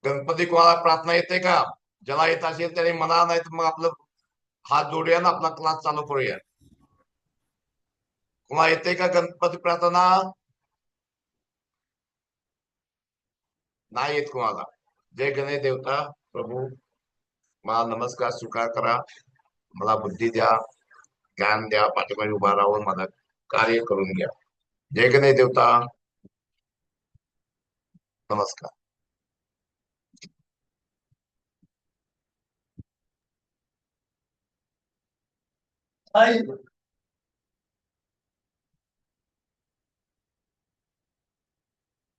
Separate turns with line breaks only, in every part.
गणपती कोणाला प्रार्थना येते का? ज्याला येत असेल त्याने म्हणा, नाही तर मग आपलं हात जोडूया ना, आपला क्लास चालू करूया. कोणाला येते का गणपती प्रार्थना? नाही येत कोणाला. जय गणेश देवता प्रभू, मला नमस्कार स्वीकार करा, मला बुद्धी द्या, ज्ञान द्या, पाठीमागे उभा राहून मला कार्य करून घ्या. जय गणेश देवता, नमस्कार.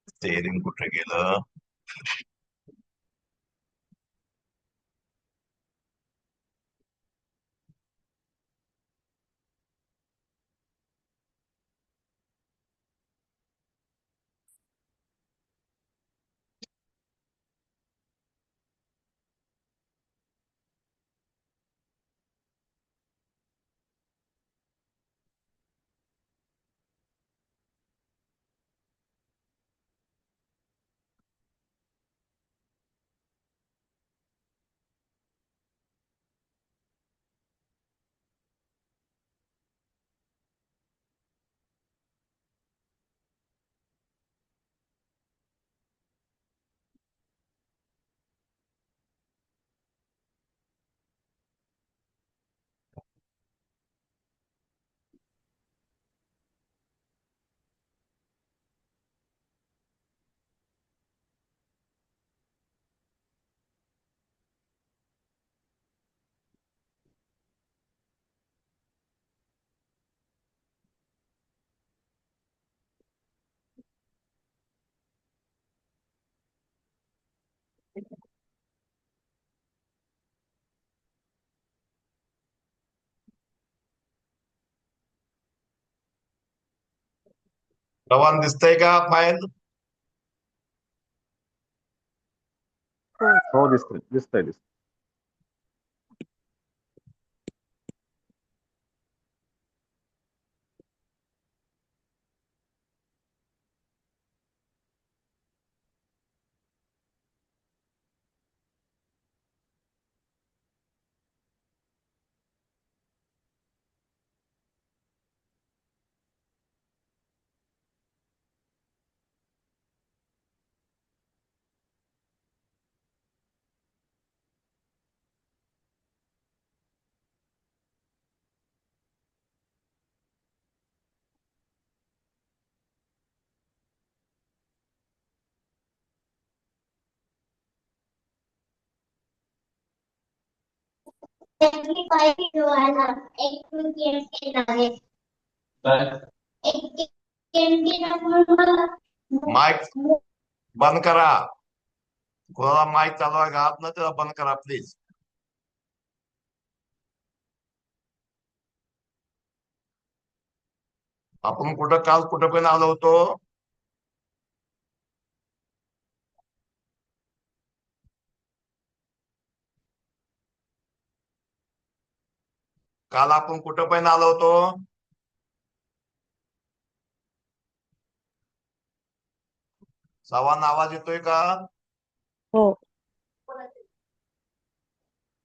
स्टेरिंग कुठे गेलं? रवान दिसतंय का फाईल?
हो दिसतंय दिसतंय दिसतंय.
माईक बंद करा. कोणाला माईक चालू आहे घात ना, त्याला बंद करा प्लीज. आपण काल कुठं पण आलो होतो? काल आपण कुठं पण आलो होतो? सर्वांना आवाज येतोय का?
हो.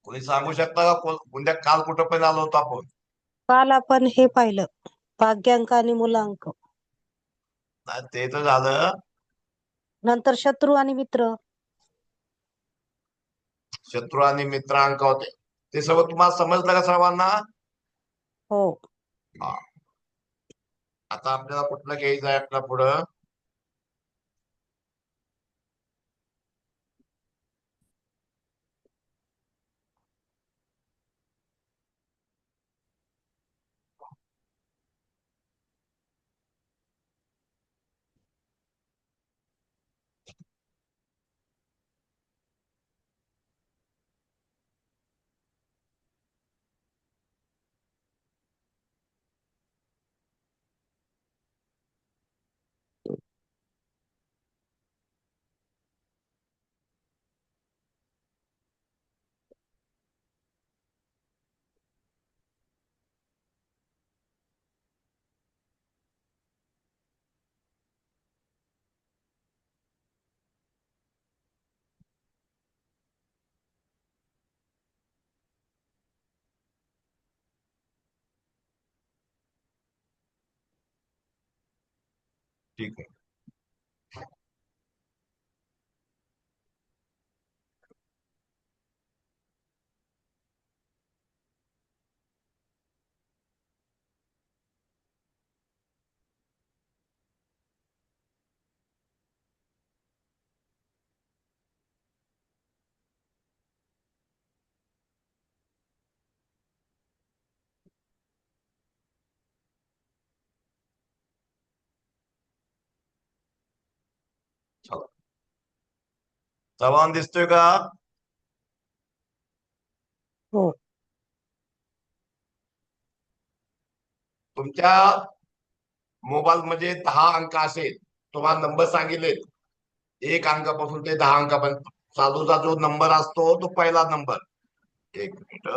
कोणी सांगू शकता का उद्या काल कुठं पण आलो होतो आपण?
काल आपण हे पाहिलं, भाग्यांक आणि मूलांक.
नाही ते तर झालं.
नंतर शत्रू आणि मित्र.
शत्रू आणि मित्रांक होते, ते सगळं तुम्हाला समजलं का सर्वांना?
हो.
हा. आता आपल्याला कुठलं घ्यायचं आहे आपल्या पुढं? ठीक आहे. चला. चव्हाण दिसतोय का?
हो.
तुमच्या मोबाईल मध्ये 10 अंक असेल, तुम्हाला नंबर सांगितलेत 1 अंकापासून ते 10 अंकापर्यंत. चालूचा जो नंबर असतो तो पहिला नंबर. 1 मिनिट.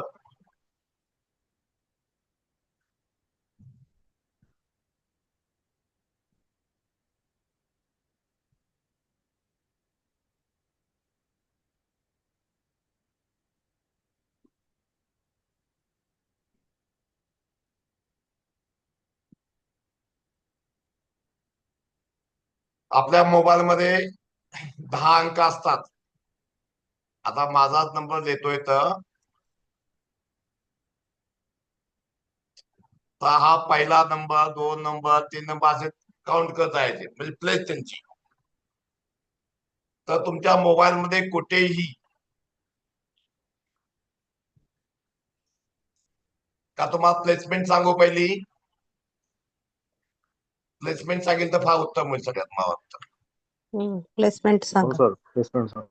आपल्या मोबाईल मध्ये 10 अंक असतात. आता माझाच नंबर देतोय तर हा पहिला नंबर, 2 नंबर, 3 नंबर असे काउंट करत जायचे, म्हणजे प्लेस त्यांची. तर तुमच्या मोबाईल मध्ये कुठेही का तुम्हाला प्लेसमेंट सांगू पहिली? प्लेसमेंट सांगेल तर फार उत्तम होईल सगळ्यात मला वाटतं.
प्लेसमेंट
हो
सांगा.
Sir, placement sir.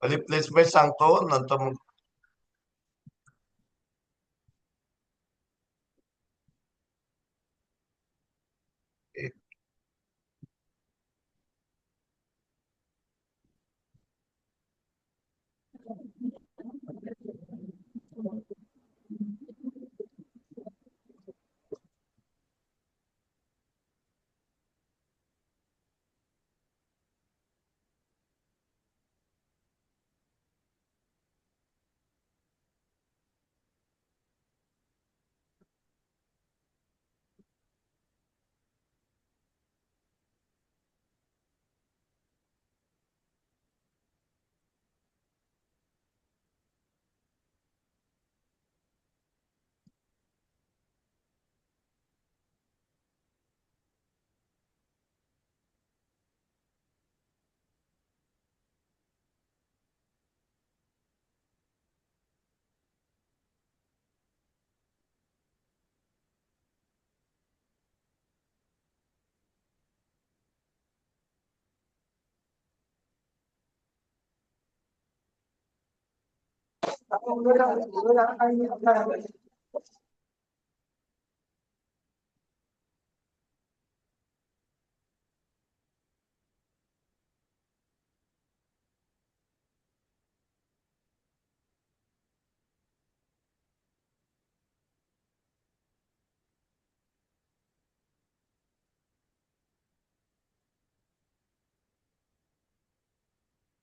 पहिले प्लेसमेंट सांगतो, नंतर मग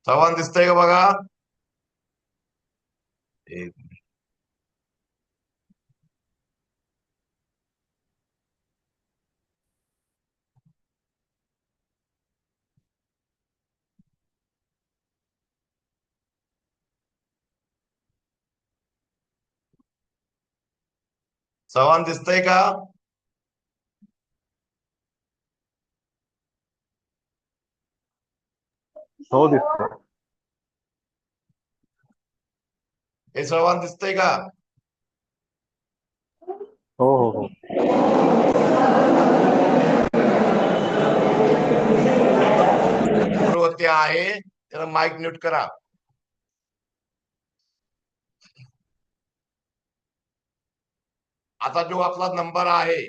चव्हाण दिसतंय का बघा? चव्हाण दिसतंय का?
हो दिसतं.
हे चव्हाण दिसतंय का?
हो हो हो.
वरती आहे, त्याला माईक म्यूट करा. आता जो आपला नंबर आहे,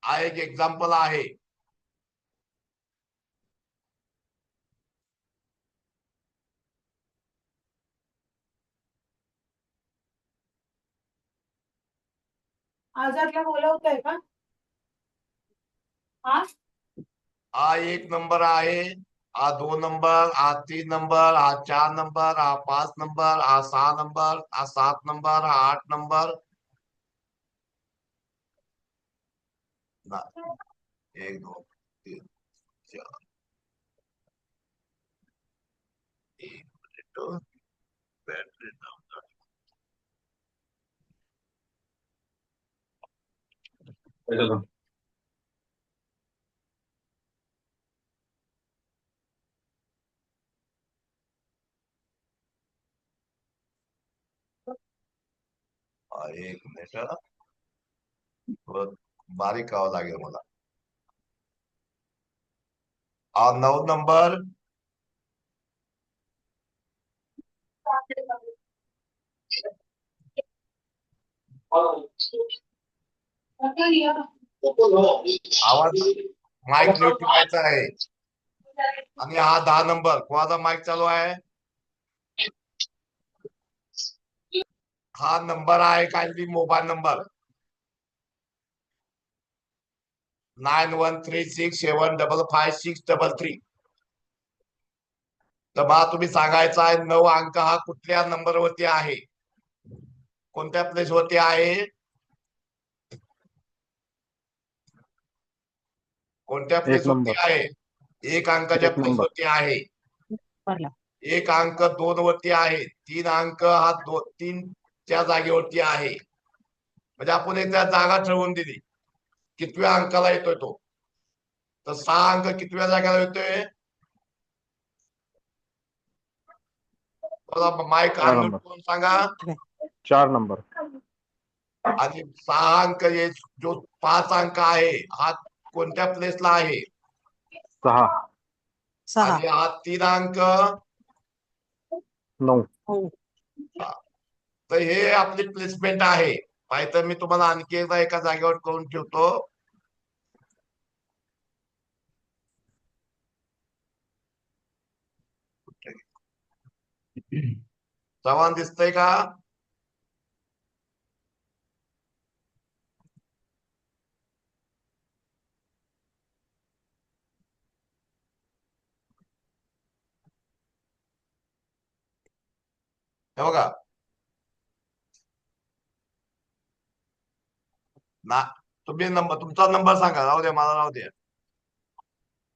हा एक एक्झाम्पल आहे.
आजारला बोलवतोय का?
हा 1 नंबर आहे, हा 2 नंबर, हा 3 नंबर, हा 4 नंबर, हा 5 नंबर, हा 6 नंबर, हा 7 नंबर, हा 8 नंबर. 1 2 3 4 1 मिनिट. बॅटरी एक मिनिट. थोडं बारीक करावं लागेल मला. 9 नंबर. आवाज माईक म्यूट ठेवायचा आहे. आणि हा 10 नंबर कोणाचा माईक चालू आहे? हा नंबर आहे काहीतरी मोबाईल नंबर 9136755633. तर मला तुम्ही सांगायचा आहे 9 अंक हा कुठल्या नंबर वरती आहे, कोणत्या प्लेस वरती आहे, कोणत्या प्लेस
1
वरती
नंबर.
आहे? 1 अंकाच्या
1
प्लेस
नंबर.
वरती आहे. 1 अंक 2 वरती आहे. 3 अंक हा 3च्या जागेवरती आहे. म्हणजे आपण एकदा जागा ठरवून दिली कितव्या अंकाला येतोय तो. तर 6 अंक कितव्या जागेला येतोय? Mic
4
unmute
number.
करून सांगा.
4 नंबर.
आणि 6 अंक जो 5 अंक आहे हा कोणत्या प्लेसला आहे?
6.
आणि हा 3 अंक
9.
तर हे आपली प्लेसमेंट आहे. नाहीतर मी तुम्हाला आणखी एकदा एका जागेवर करून ठेवतो. चव्हाण दिसतंय का? हे बघा ना. तुम्ही तुमचा नंबर सांगा. राहू द्या, मला राहू द्या.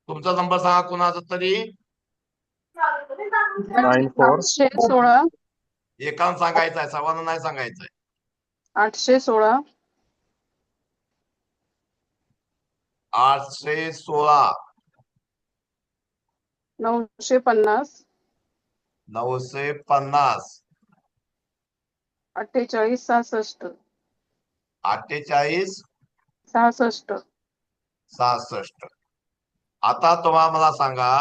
तुमचा नंबर सांगा कुणाचा तरी.
94.
816
एकानं सांगायचं आहे, सर्वांना नाही सांगायचंय.
816
816
950
950
48 66
48
66.
66. आता तुम्हाला मला सांगा,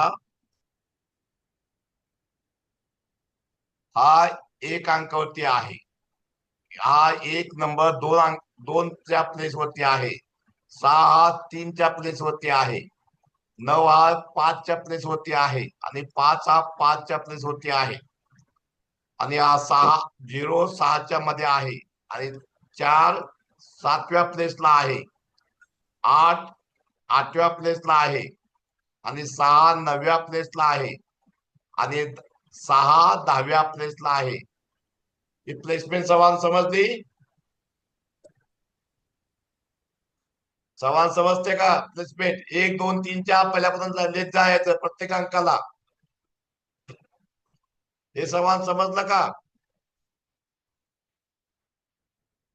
हा 1 अंकावरती आहे. हा 1 नंबर 2च्या प्लेस वरती आहे. 6 हा 3च्या प्लेस वरती आहे. 9 हा 5च्या प्लेस वरती आहे. आणि 5 हा 5च्या प्लेस वरती आहे. आणि हा 6च्या मध्ये आहे. आणि 4 7व्या प्लेसला आहे. 8 8व्या प्लेसला आहे. आणि 6 9व्या प्लेसला आहे. आणि 6 10व्या प्लेसला आहे. ही प्लेसमेंट सवाल समजली? सवाल समजते का? प्लेसमेंट 1 2 3 4 पहिल्यापासून लिहित जायचं प्रत्येक अंकाला. हे सवाल समजलं का?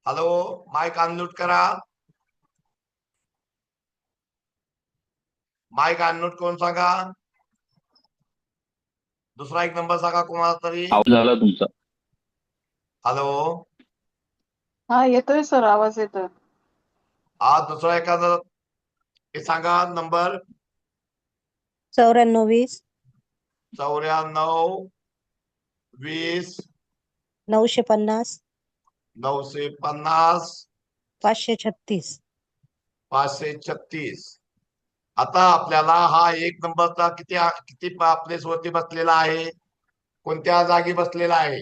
हॅलो, माईक अनम्यूट करा. माईक अनम्यूट करून सांगा. दुसरा 1 नंबर सांगा कोणाला तरी.
झाला तुमचा.
हॅलो,
हा येतोय सर, आवाज येतोय.
हा दुसरा एखादा हे सांगा नंबर.
94
94 20
950
950
536.
536. आता आपल्याला हा 1 नंबरचा किती प्लेस वरती बसलेला आहे, कोणत्या जागी बसलेला आहे?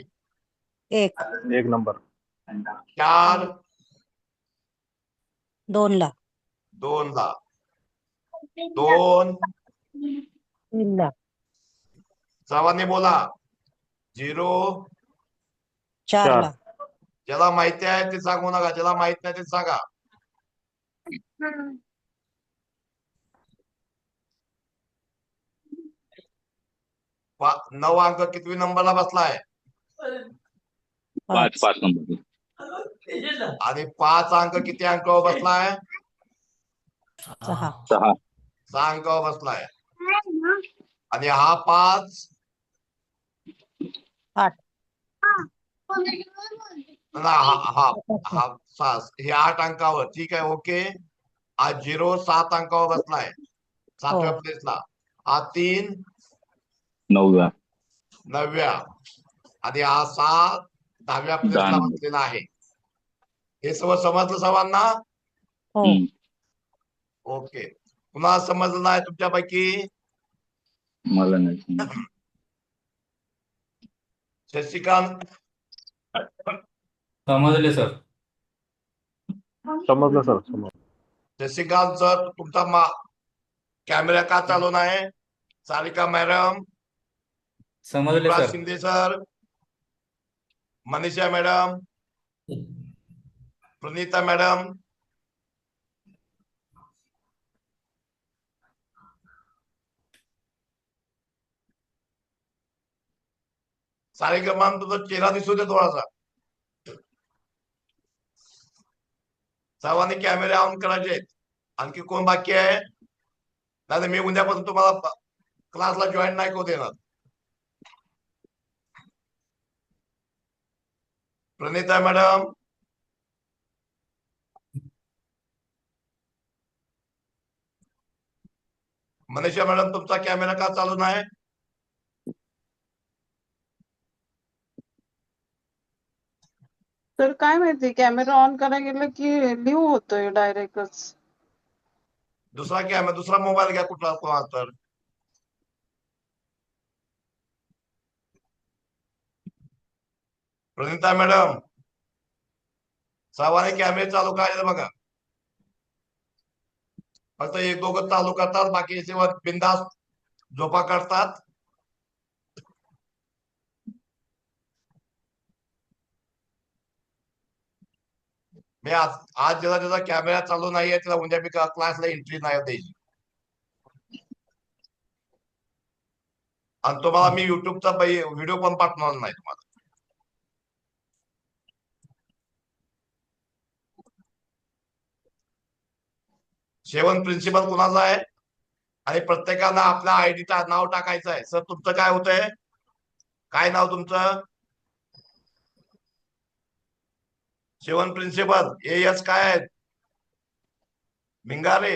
1
1 नंबर.
4
2 ला
2 ला 2
3 ला
सर्वांनी बोला. 0
4
4.
ला
ज्याला माहिती आहे ते सांगू नका, ज्याला माहित नाही ते सांगा. 9 अंक कितवी नंबरला बसलाय?
5 नंबर.
आणि 5 अंक किती अंकावर बसलाय?
6.
6.
6 अंकावर बसलाय. आणि हा 5
8.
हा हा हा 6 हे 8 अंकावर. ठीक आहे, ओके. हा 0 7 अंकावर बसलाय 7व्या प्लेसला. हा 3
9व्या.
9व्या. आणि हा 7 10व्या प्लेसला
10 नंबर.
बसलेला आहे. हे सर्व समजलं सर्वांना?
हो.
हम्म.
ओके. पुन्हा समजलं नाही तुमच्यापैकी?
मला नाही समजलं.
शशिकांत
समजले सर.
समजलं सर, समजलं.
शशिकांत सर तुमचा कॅमेरा का चालू नाही? सारिका मॅडम,
समजले
Yuvraj
sir.
Shinde sir, Manisha madam, Pranita madam, Sarika ma'am तुझा चेहरा दिसू दे थोडासा. सर्वांनी कॅमेरे ऑन करायचे आहेत. आणखी कोण बाकी आहे? नाही मी उद्यापासून तुम्हाला क्लासला जॉईन नाही करू देणार. प्रणीता मॅडम, मनीषा मॅडम तुमचा कॅमेरा का चालू नाही?
तर काय माहिती कॅमेरा ऑन करायला गेलं की लिव्ह होतोय डायरेक्टच.
दुसरा कॅमेरा, दुसरा मोबाईल घ्या कुठला कोणा तर. प्रणीता मॅडम, सर्वांनी कॅमेरे चालू करायचे बघा. फक्त एक दोघं चालू करतात, बाकी बिंदास झोपा करतात. मी आज ज्याचा कॅमेरा चालू नाहीये त्याला उद्या मी क्लासला एंट्री नाही द्यायची. आणि तुम्हाला मी युट्यूबचा व्हिडिओ पण पाठवणार नाही तुम्हाला. सेवन प्रिन्सिपल कुणाचा आहे? आणि प्रत्येकाला आपल्या आयडी नाव टाकायचं आहे. सर तुमचं काय होतंय? काय नाव तुमचं? सेवन प्रिन्सिपल एस काय आहेत? Bhingare.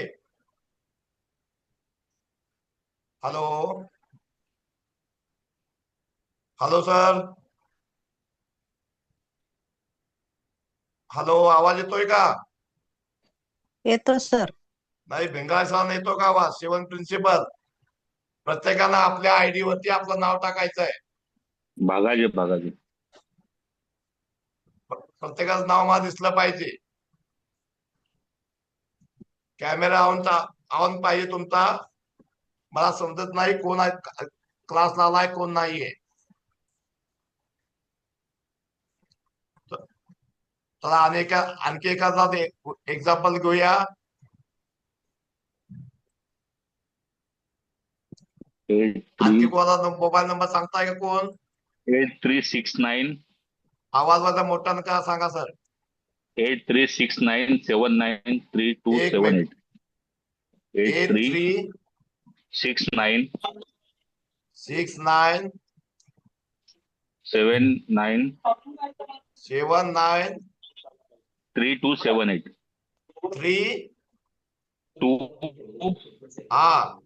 Hello hello sir, hello, आवाज येतोय का?
येतो सर.
नाही, भिंगारे सर येतो का आवाज? सेवन प्रिन्सिपल प्रत्येकाला आपल्या आयडी वरती आपलं नाव टाकायचं आहे.
भागाजी.
प्रत्येकाचं नाव मला दिसलं पाहिजे. कॅमेरा ऑन पाहिजे तुमचा. मला समजत नाही कोण आहे क्लासला आलाय कोण नाहीये. चला आणखी एखादा एक्झाम्पल घेऊया. आणखी कोणाचा मोबाईल नंबर सांगताय का कोण?
8369.
आवाज माझा मोठा नका सांगा सर.
8369793278.
8369 79
3278.
3
हा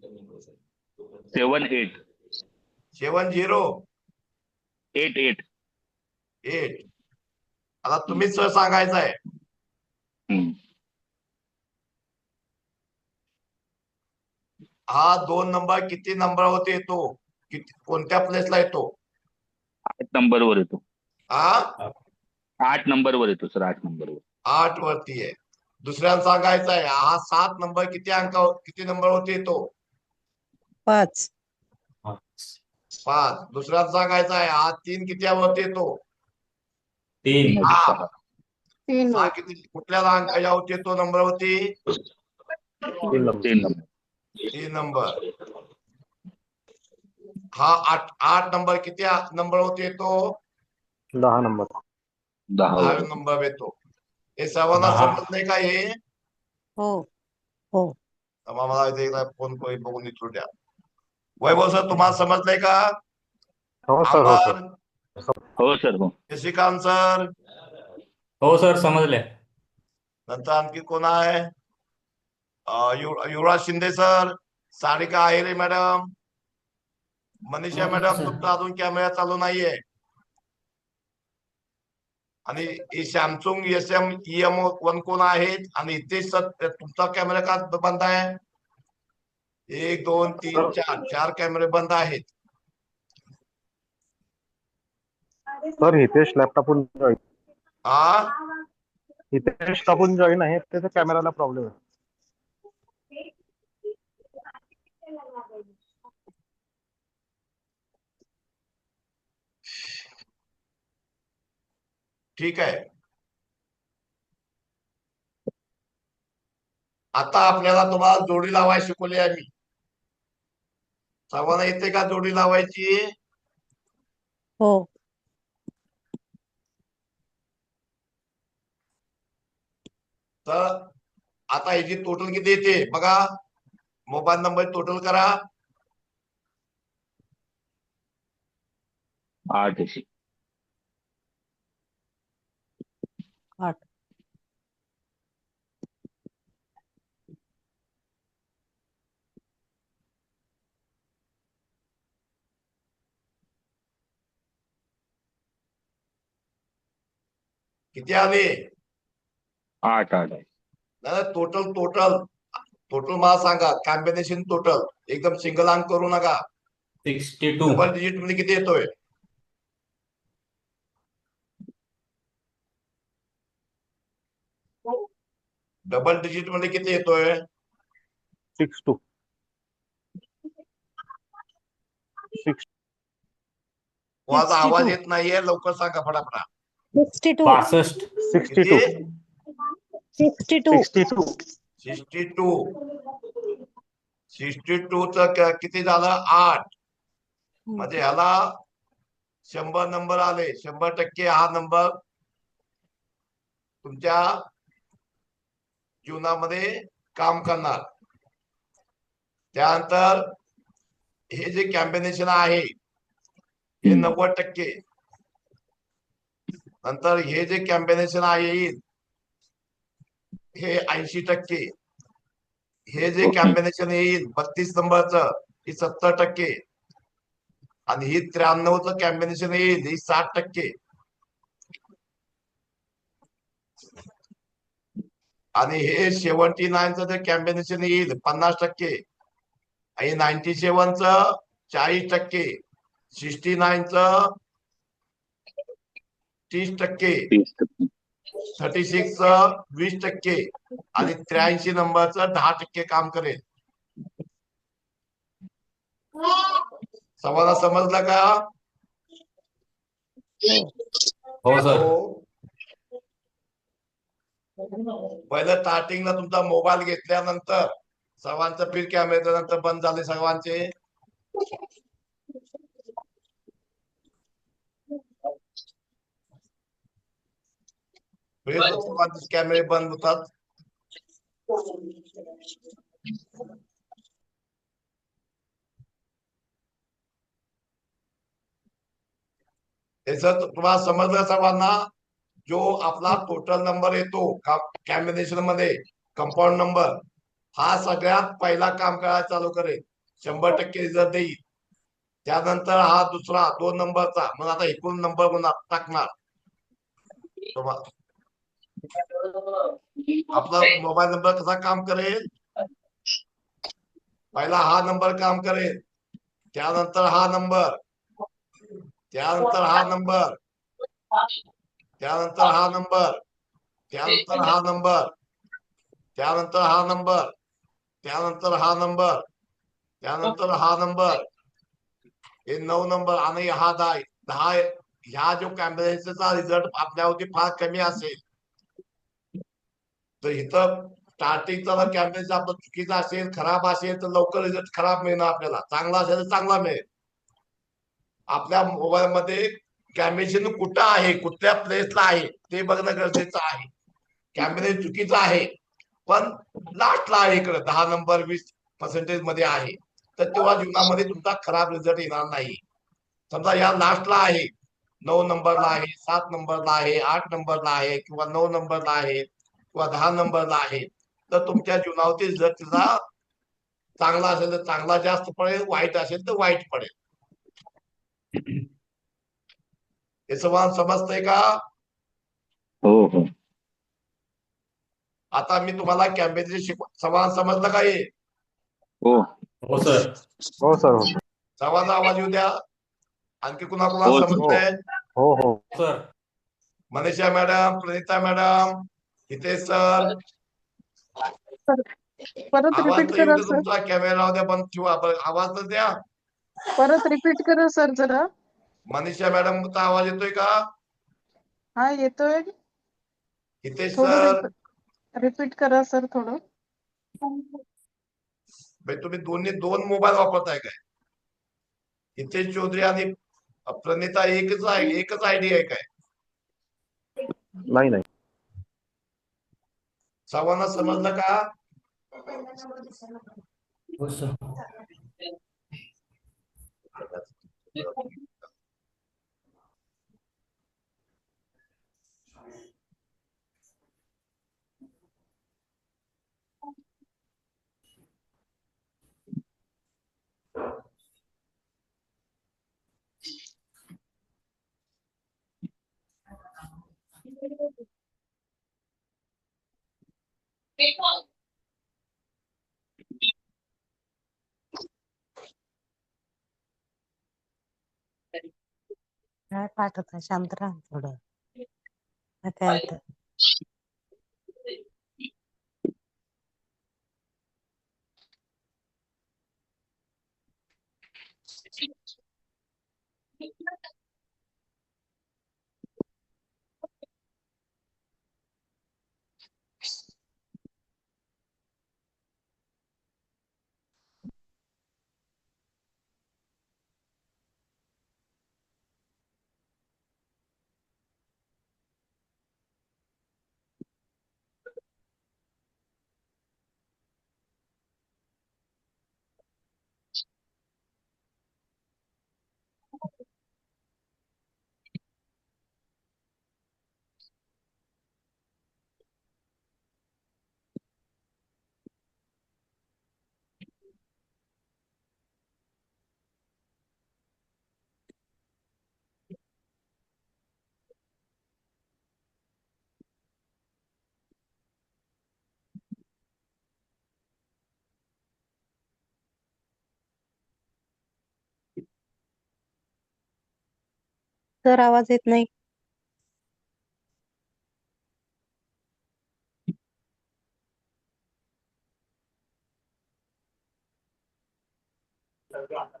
78
88.
आता तुम्हीच सर सांगायचं आहे. हा 2 नंबर किती नंबरवरती येतो? कोणत्या प्लेसला येतो?
8 नंबरवर येतो.
हा
8 नंबरवर येतो सर. 8 नंबरवर.
8 वरती आहे. दुसऱ्याला सांगायचं आहे हा 7 नंबर किती नंबरवरती येतो?
5.
5. दुसऱ्याला सांगायचं आहे हा 3 किती वरती येतो?
3.
6.
6 किती कुठल्या अंकावरती येतो नंबरवरती?
3 नंबर.
3 नंबर.
3 नंबर. हा 8 नंबर किती नंबर होते तो
10 नंबर.
10 वर
10
येतो.
नंबर येतो. हे सर्वांना
10.
समजलंय का हे?
हो हो
मला इथे एकदा फोन बघून विचारू द्या. वैभव सर तुम्हाला समजलंय का?
हो सर, हो सर.
अमर,
हो सर, हो.
शशिकांत सर,
हो सर समजले.
नंतर आणखी कोण आहे? युवराज शिंदे सर, सारिका आहिरे मॅडम, मनीषा
हो,
मॅडम,
सर.
तुमचा अजून कॅमेरा चालू नाहीये. आणि सॅमसंग SM-EM1 कोण आहेत? आणि इथे सर तुमचा कॅमेरा का बंद आहे? 1 2 3 4 कॅमेरे बंद आहेत.
सर हितेश लॅपटॉपहून जॉईन.
हा
हितेश टाकून जॉईन आहे, त्याच्या कॅमेराला प्रॉब्लेम आहे.
ठीक आहे. आता आपल्याला तुम्हाला जोडी लावायला शिकवली आहे मी. सर्वांना येते का जोडी लावायची?
हो
तर आता याची टोटल किती येते बघा. मोबाईल नंबर टोटल करा.
8 अशी.
8.
किती आले?
8 8 आहे.
टोटल टोटल टोटल मला सांगा. कॉम्बिनेशन टोटल एकदम सिंगल अंक करू नका.
62.
डबल डिजिट मध्ये किती येतोय? डबल डिजिट मध्ये किती येतोय?
62.
माझा आवाज
62.
येत नाहीये. लवकर सांगा फटाफट.
62.
62.
किती?
62.
62.
62. 62 च किती झालं? 8. म्हणजे ह्याला 100 नंबर आले. 100% हा नंबर तुमच्या जीवनामध्ये काम करणार. त्यानंतर हे जे कॉम्बिनेशन आहे हे 90%. नंतर हे जे कॉम्बिनेशन आहे हे 80%. हे जे
ओके.
कॉम्बिनेशन येईल 32 नंबरचं हे 70%. आणि ही 93चं कॉम्बिनेशन येईल ही 60%. आणि हे 79चं जे कॉम्बिनेशन येईल 50%. आणि 97चं 40%. 69चं 30%.
30%.
36चं 20%. आणि 83 नंबरचं 10% काम करेल. सवाला समजलं का?
हो सर.
हो. पहिलं स्टार्टिंगला तुमचा मोबाईल घेतल्यानंतर सर्वांचं फिर कॅमेरा नंतर बंद झाले सर्वांचे. सर्वांचे कॅमेरे बंद होतात. त्याच तुम्हाला समजलं सर्वांना? जो आपला टोटल नंबर येतो कॉम्बिनेशन मध्ये कंपाऊंड नंबर हा सगळ्यात पहिला काम करायला चालू करेल. 100% रिझल्ट देईल. त्यानंतर हा दुसरा 2 नंबरचा. मग आता एकूण नंबर टाकणार. आपला मोबाईल नंबर कसा काम करेल? पहिला हा नंबर काम करेल. त्यानंतर हा नंबर. त्यानंतर हा नंबर. त्यानंतर हा नंबर. त्यानंतर हा नंबर. त्यानंतर हा नंबर. त्यानंतर हा नंबर. त्यानंतर हा नंबर. हे 9 नंबर आणि हा 10. ह्या जो कॉम्बिनेशनचा रिझल्ट आपल्यावरती फार कमी असेल तर इथं स्टार्टिंगचा जर कॉम्बिनेशन आपलं चुकीचं असेल खराब असेल तर लवकर रिझल्ट खराब मिळणार आपल्याला. चांगला असेल तर चांगला मिळेल. आपल्या मोबाईल मध्ये कॅमेशन कुठं आहे, कुठल्या प्लेसला आहे ते बघणं गरजेचं आहे. कॅमेरे चुकीचं आहे, पण लास्टला आहे इकडे 10 नंबर 20% मध्ये आहे, तर तेव्हा जीवनामध्ये तुमचा खराब रिझल्ट येणार नाही. समजा या लास्टला आहे, 9 नंबरला आहे, 7 नंबरला आहे, 8 नंबरला आहे, किंवा 9 नंबरला आहे, किंवा 10 नंबरला आहे, तर तुमच्या जीवनावरती जर तिचा चांगला असेल तर चांगला जास्त पडेल, वाईट असेल तर वाईट पडेल. हे समजतंय का?
हो हो.
आता मी तुम्हाला कॅम्पेनचे संवाद समजलं का? हे
हो
हो सर.
हो सर हो
संवादाचा आवाज येऊ द्या. आणखी कुणाला
हो,
समजतंय?
हो हो
sir.
Manisha madam, Pranita madam, Hitesh sir,
परत
आवाज
रिपीट
तर येऊ
करा
द्या
सर.
तुमचा. कॅमेरा द्या बंद ठेवा, आवाज तर द्या.
परत रिपीट करा सर जरा.
मनीषा मॅडमचा आवाज येतोय का?
हा येतोय.
हितेश
थोडं
सर,
रिपीट करा सर थोडं.
तुम्ही दोन मोबाईल वापरताय काय? हितेश चौधरी आणि प्रणिता एकच आयडी आहे काय?
नाही नाही
सर्वांना समजलं का?
हो सर.
काय पाठवता, शांत राहा थोडं. काय होतं? सर आवाज येत नाही.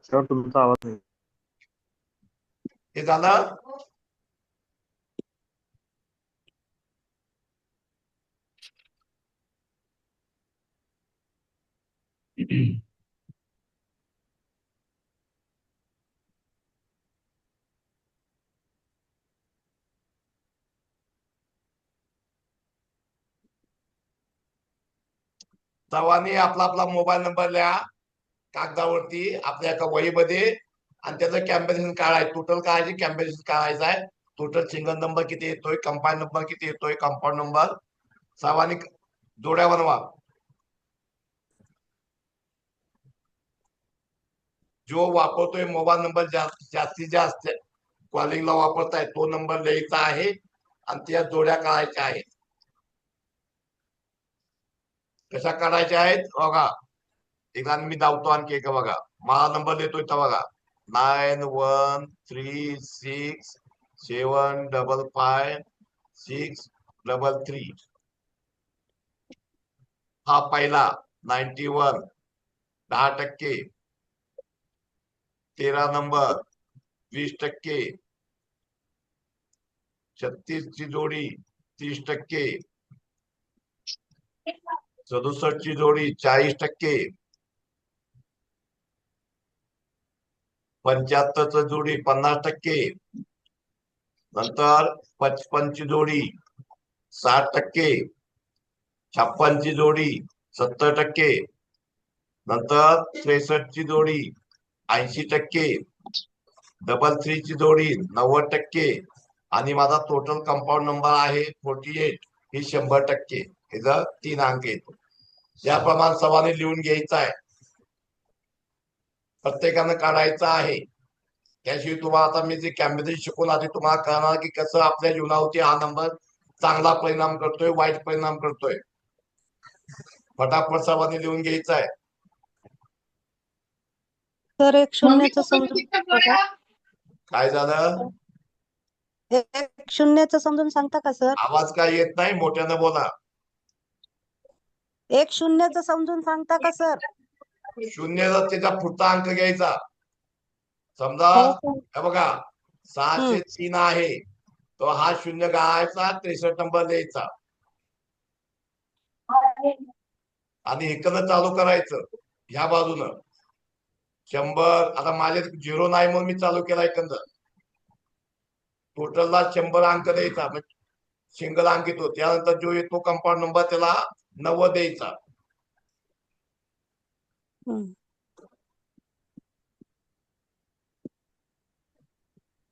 सर तुमचा आवाज नाही.
हे झालं? सर्वांनी आपला आपला मोबाईल नंबर लिहा कागदावरती आपल्या एका वहीमध्ये, आणि त्याचं कॅम्पेन काढायचं. टोटल काढायची, कॅम्पेन काढायचं आहे. टोटल सिंगल नंबर किती येतोय, कंपाऊंड नंबर किती येतोय, कंपाऊंड नंबर सर्वांनी जोड्या बनवा. जो वापरतोय मोबाईल नंबर जास्तीत जास्त कॉलिंगला वापरताय तो नंबर लिहायचा आहे, आणि त्या जोड्या काढायच्या आहेत. कशा काढायच्या आहेत बघा. एकदा मी धावतो आणखी एक बघा. मला नंबर देतोय तर बघा, 9136755633. हा पहिला 91, 10%. 13 नंबर 20%. 36 ची जोडी 30%. 67 ची जोडी 40%. 75 जोडी 50%, नंतर 55 जोडी 60%, 56 जोडी 70%, नंतर 63 जोडी 80%, 333 जोडी 90%, आणि माझा टोटल कंपाऊंड नंबर आहे 48, ही 100%. ह्याचा 3 अंक येतो. याप्रमाणे सर्वांनी लिहून घ्यायचा आहे, प्रत्येकानं काढायचं आहे. त्याशिवाय तुम्हाला आता मी जे कॅम्प्युटर शिकवून आधी तुम्हाला कळणार की कसं आपल्या जीवनावरती हा नंबर चांगला परिणाम करतोय, वाईट परिणाम करतोय. फटाफट सर्वांनी लिहून घ्यायचं आहे.
सर एक शून्याचं समजून सांगता का?
काय झालं?
एक शून्याचं समजून सांगता का सर?
आवाज काय येत नाही, मोठ्यानं बोला.
एक शून्याचं समजून सांगता का सर?
शून्याचा त्याचा पुढचा अंक घ्यायचा. समजा
हो सर.
हे बघा 603 आहे, तो हा शून्य गाळायचा, 63 नंबर द्यायचा आणि इकडनं चालू करायचं ह्या बाजूनं 100. आता माझ्यात 0 नाही म्हणून मी चालू केला इकडनं. टोटलला 100 अंक द्यायचा, म्हणजे सिंगल अंक येतो. त्यानंतर जो येतो कंपाऊंड नंबर त्याला 90 द्यायचा.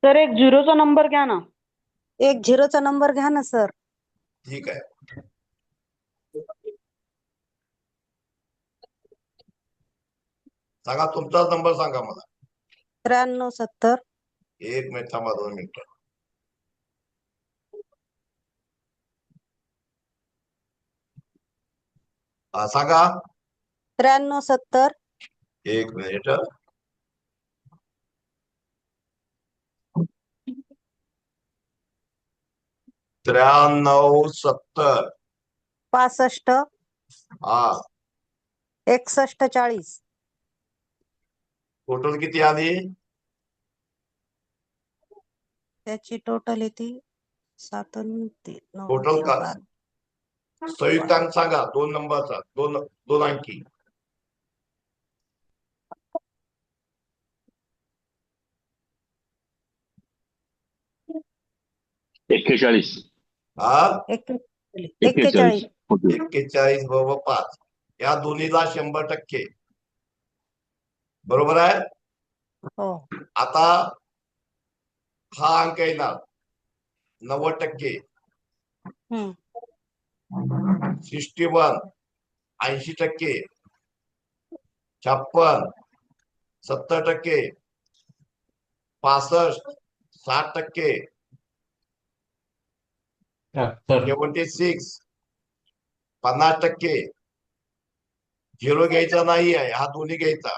सर एक झिरोचा नंबर घ्या ना.
एक झिरोचा नंबर घ्या ना सर.
ठीक आहे. सांगा तुमचा नंबर सांगा मला.
9370.
एक मिनिट थांबा, 2 मिनिटं. सांगा.
9370.
एक मिनिट. 9370.
65.
हा.
6140.
टोटल किती आली?
त्याची टोटल येते 7 आणि 3 9
टोटल का
12.
संयुक्त अंक सांगा, 2 नंबरचा, 2 अंकी.
एक्केचाळीस.
हा
41.
41 बरोबर 5. या दोन्हीला 100%. बरोबर आहे.
हो.
आता हा अंक येणार 90%. 61 80%, 56 70%, 65 60%, 76 50%. 0 घ्यायचा नाही आहे, हा दोन्ही घ्यायचा.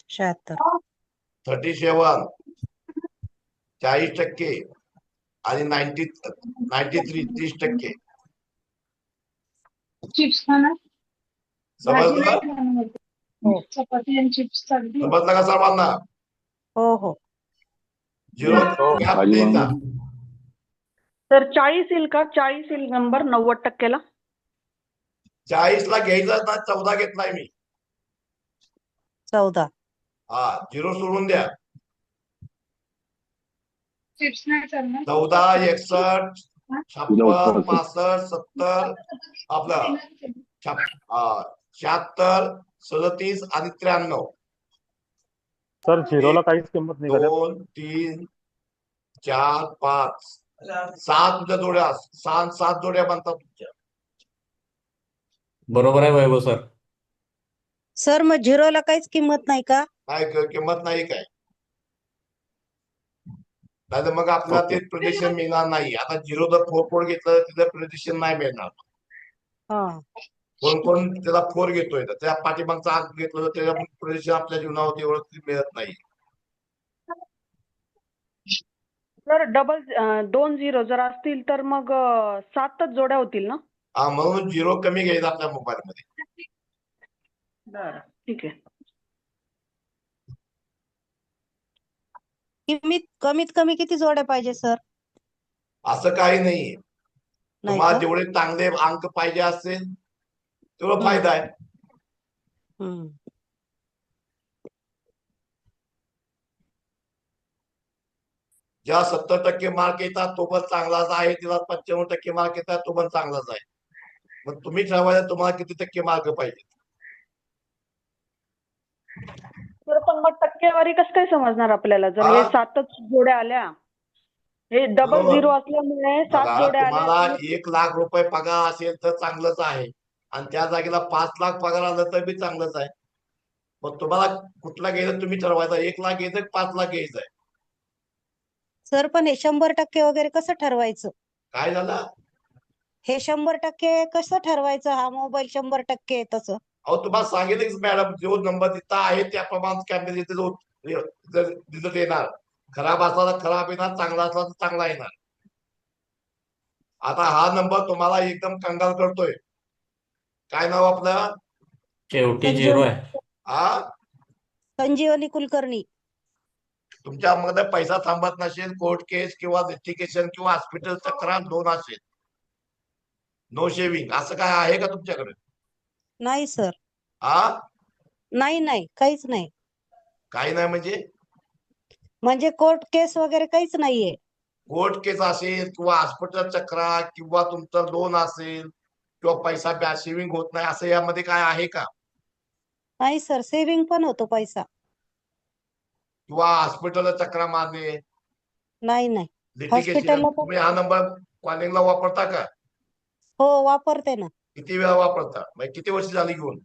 76.
37 40% आणि 93 30%.
चिप्स खाना.
समजलं?
चपाती आणि चिप्स चालली.
समजलं का सर्वांना?
हो हो.
0 गॅप द्यायचा.
तर 40 येईल का? 40 येईल नंबर 90%ला.
40 ला घ्यायचा ना, 14 घेतलाय मी.
14.
हा 0 सोडून द्या.
चिप्स नाही चालणार.
14 61 56 65 70 आपलं 76 37 आणि 93.
सर झिरोला काहीच किंमत नाही का त्यात?
2 3 4 5 6 तुझ्या जोड्या, 7 जोड्या बनतात तुमच्या.
बरोबर आहे वैभव सर.
सर मग झिरोला काहीच किंमत नाही का?
काय किंमत नाही काय? नाही तर मग आपल्याला ते प्रोजेक्शन मिळणार नाही. आता 0 जर 4 घेतलं तिथं प्रोजेक्शन नाही मिळणार. कोण त्याला 4 घेतोय तर त्या पाठीमागचा अंक घेतलं तर त्याच्या प्रोजेक्शन आपल्या जीवनावरती एवढं मिळत नाही.
सर डबल 2 झिरो जर असतील तर मग 7च जोड्या होतील ना?
हा म्हणून 0 कमी घ्यायचा आपल्या मोबाईल मध्ये.
बरं ठीक आहे.
कमीत कमी किती जोड्या पाहिजे सर?
असं काही नाहीये.
नाही
तुम्हाला
का?
जेवढे चांगले अंक पाहिजे असतील तेवढा फायदा आहे. ज्या 70% मार्क येतात तो पण चांगलाच आहे, तिला 95% मार्क येतात तो पण चांगलाच आहे. मग तुम्ही ठरवायला तुम्हाला किती टक्के मार्क पाहिजे.
तर पण मग टक्केवारी कसं काय समजणार आपल्याला जर हे
हा?
7च जोड्या आल्या, हे डबल
बरोबर.
0 असल्यामुळे 7
बघा,
जोड्या आल्या
तुम्हाला
तर
1,00,000 रुपये पगार असेल तर चांगलंच आहे, आणि त्या जागेला 5,00,000 पगार आलं तर बी चांगलंच आहे. मग तुम्हाला कुठला घ्यायचं तुम्ही ठरवायचा, 1,00,000 घ्यायचं की 5,00,000 घ्यायचं आहे.
सर पण हे 100% वगैरे कसं ठरवायचं?
काय झालं?
हे 100% कसं ठरवायचं? हा मोबाईल 100% तसं?
अहो तुम्हाला सांगितलं की मॅडम, जो नंबर तिथं आहे त्याप्रमाणे कॅमेरे रिझल्ट येणार. खराब असला तर खराब येणार, चांगला असला तर चांगला येणार. आता हा नंबर तुम्हाला एकदम कंगाल करतोय. काय नाव आपलं?
शेवटी 0 आहे.
हा,
संजीवनी कुलकर्णी.
तुमच्यामध्ये पैसा थांबत नसेल, कोर्ट केस किंवा लिटिगेशन किंवा हॉस्पिटल तक्रार 2 असेल, नो शेविंग, असं काय आहे का तुमच्याकडे?
नाही सर,
हा,
नाही काहीच नाही.
काही नाही
म्हणजे कोर्ट केस वगैरे काहीच नाहीये.
कोर्ट केस असेल किंवा हॉस्पिटल तक्रार किंवा तुमचं लोन असेल किंवा पैसा सेव्हिंग होत नाही, असं यामध्ये काय आहे का?
नाही सर, सेव्हिंग पण होतो पैसा.
किंवा हॉस्पिटलला चक्रा मारणे,
नाही
लिटिगेशन.
हॉस्पिटलला पण
तुम्ही हा नंबर कॉलिंगला वापरता का?
हो वापरते ना.
किती वेळा वापरता, म्हणजे किती वर्ष झाली घेऊन?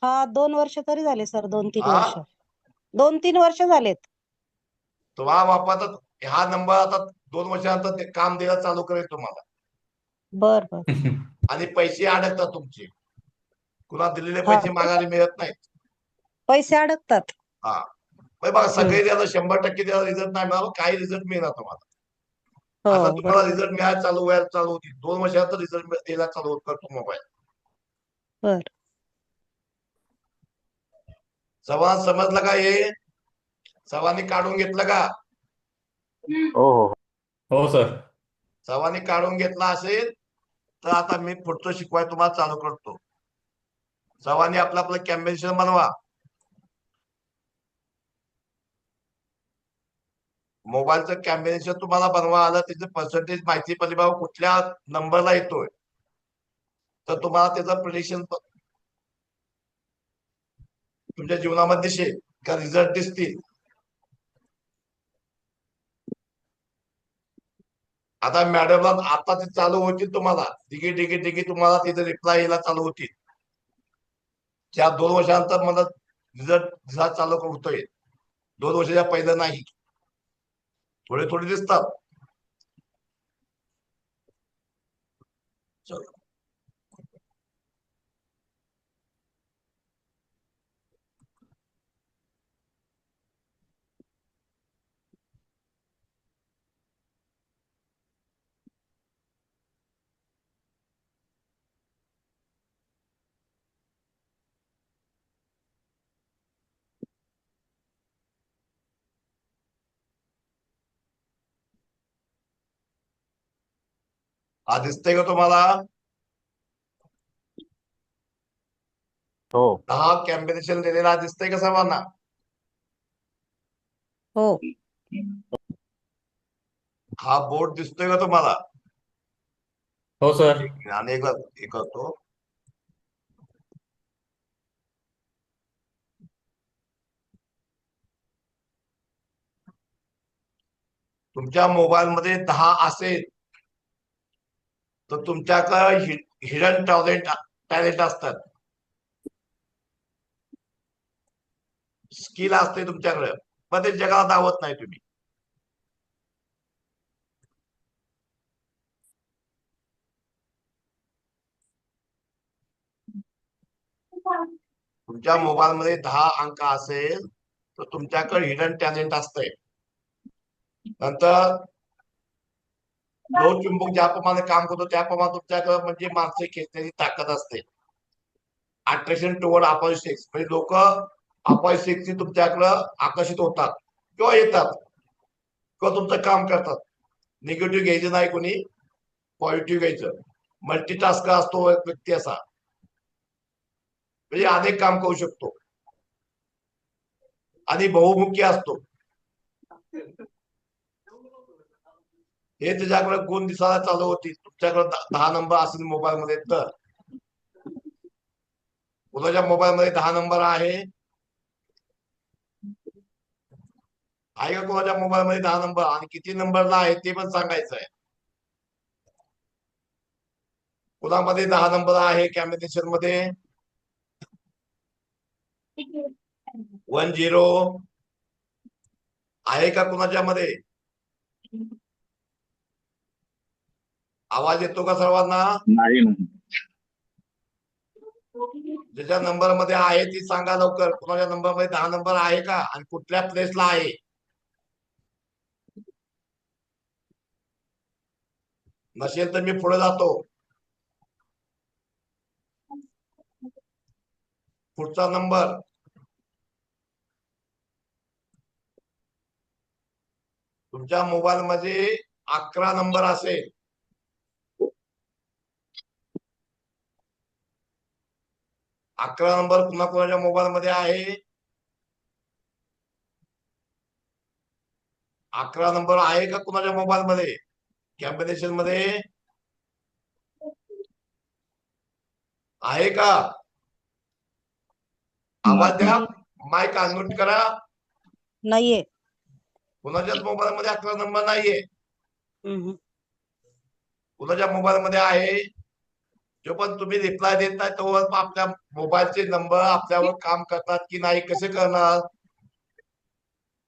हा 2 वर्ष तरी झाले सर, 2-3
हा,
वर्ष. 2-3 वर्ष झालेत.
तुम्हाला वापरतात. हा नंबर आता 2 वर्षानंतर ते काम द्यायला चालू करेल तुम्हाला,
बर
आणि पैसे अडकतात तुमचे, कुणा दिलेले
हा,
पैसे मागायला मिळत नाहीत.
पैसे अडकतात.
हा, म्हणजे बघा, सगळे द्यायला 100% द्यायला रिझल्ट नाही मिळाला, काही रिझल्ट मिळणार तुम्हाला. आता
हो
तुम्हाला
बरोबर.
रिझल्ट मिळायला चालू होती 2 वर्षानंतर रिझल्ट द्यायला चालू करतो मोबाईल.
बर.
सवाल समजलं का? हे सवानी काढून घेतलं का?
हो हो हो.
हो सर.
सवानी काढून घेतला असेल तर आता मी पुढचं शिकवाय तुम्हाला चालू करतो. सवानी आपलं कॅम्बिनेशन बनवा. मोबाईलचं कॅम्बिनेशन तुम्हाला बनवा आलं, त्याचं पर्सेंटेज माहिती पडली बाबा कुठल्या नंबरला येतोय, तर तुम्हाला त्याचं प्रिडिक्शन तुमच्या जीवनामध्ये दिसेल का, रिझल्ट दिसतील. आता मॅडमला आता ते चालू होतील, तुम्हाला डिगी तुम्हाला तिथे रिप्लाय यायला चालू होतील. त्या 2 वर्षानंतर मला रिझल्ट चालू होतोय, 2 वर्षाच्या पहिलं नाही, थोडे दिसतात. चलो. हा दिसतंय का तुम्हाला?
हो
10 कॅम्बिनेशन दिलेला दिसतंय का सर्वांना?
हो
हा बोर्ड दिसतोय का तुम्हाला?
हो सर.
अनेक हे करतो. तुमच्या मोबाईल मध्ये 10 असेल तर तुमच्याकडे हिडन टॅलेंट असतात, स्किल असते तुमच्याकडे, पण ते जगाला दावत नाही तुम्ही. तुमच्या मोबाईल मध्ये 10 अंक असेल तर तुमच्याकडे हिडन टॅलेंट असतंय. नंतर चुंबक ज्याप्रमाणे काम करतो त्याप्रमाणे तुमच्याकडे म्हणजे माणसं खेचण्याची ताकद असते. अट्रॅक्शन टुवर्ड अपोजिट सेक्स, म्हणजे लोक अपोजिट सेक्सची तुमच्याकडं आकर्षित होतात किंवा येतात किंवा तुमचं काम करतात. निगेटिव्ह घ्यायचं नाही कोणी, पॉझिटिव्ह घ्यायचं. मल्टीटास्क असतो व्यक्ती असा, म्हणजे अनेक काम करू शकतो आणि बहुमुखी असतो. हे तुझ्याकडे गुण दिसायला चालू होती, तुमच्याकडे 10 नंबर असेल मोबाईल मध्ये तर. कुणाच्या मोबाईल मध्ये 10 नंबर आहे का कोणाच्या मोबाईल मध्ये 10 नंबर, आणि किती नंबरला आहे ते पण सांगायचं आहे. कुणामध्ये 10 नंबर आहे कॉम्बिनेशन मध्ये? 10 आहे का कुणाच्या मध्ये? आवाज येतो का सर्वांना?
नाही नाही.
ज्याच्या नंबर मध्ये आहे ती सांगा लवकर. कुणाच्या नंबर मध्ये 10 नंबर आहे का, आणि कुठल्या प्लेसला आहे? नसेल तर मी पुढे जातो. पुढचा नंबर तुमच्या मोबाईल मध्ये 11 नंबर असेल. 11 नंबर पुन्हा कोणाच्या मोबाईल मध्ये आहे? 11 नंबर आहे का कुणाच्या मोबाईल मध्ये कॉम्बिनेशन मध्ये? आहे का? आवाज द्या, माईक अनम्यूट करा.
नाहीये.
कुणाच्याच मोबाईल मध्ये 11 नंबर नाहीये.
हम्म.
कुणाच्या मोबाईल मध्ये आहे? जो पण तुम्ही रिप्लाय देत नाही तो आपल्या मोबाईलचे नंबर आपल्यावर काम करतात की नाही कसे करणार?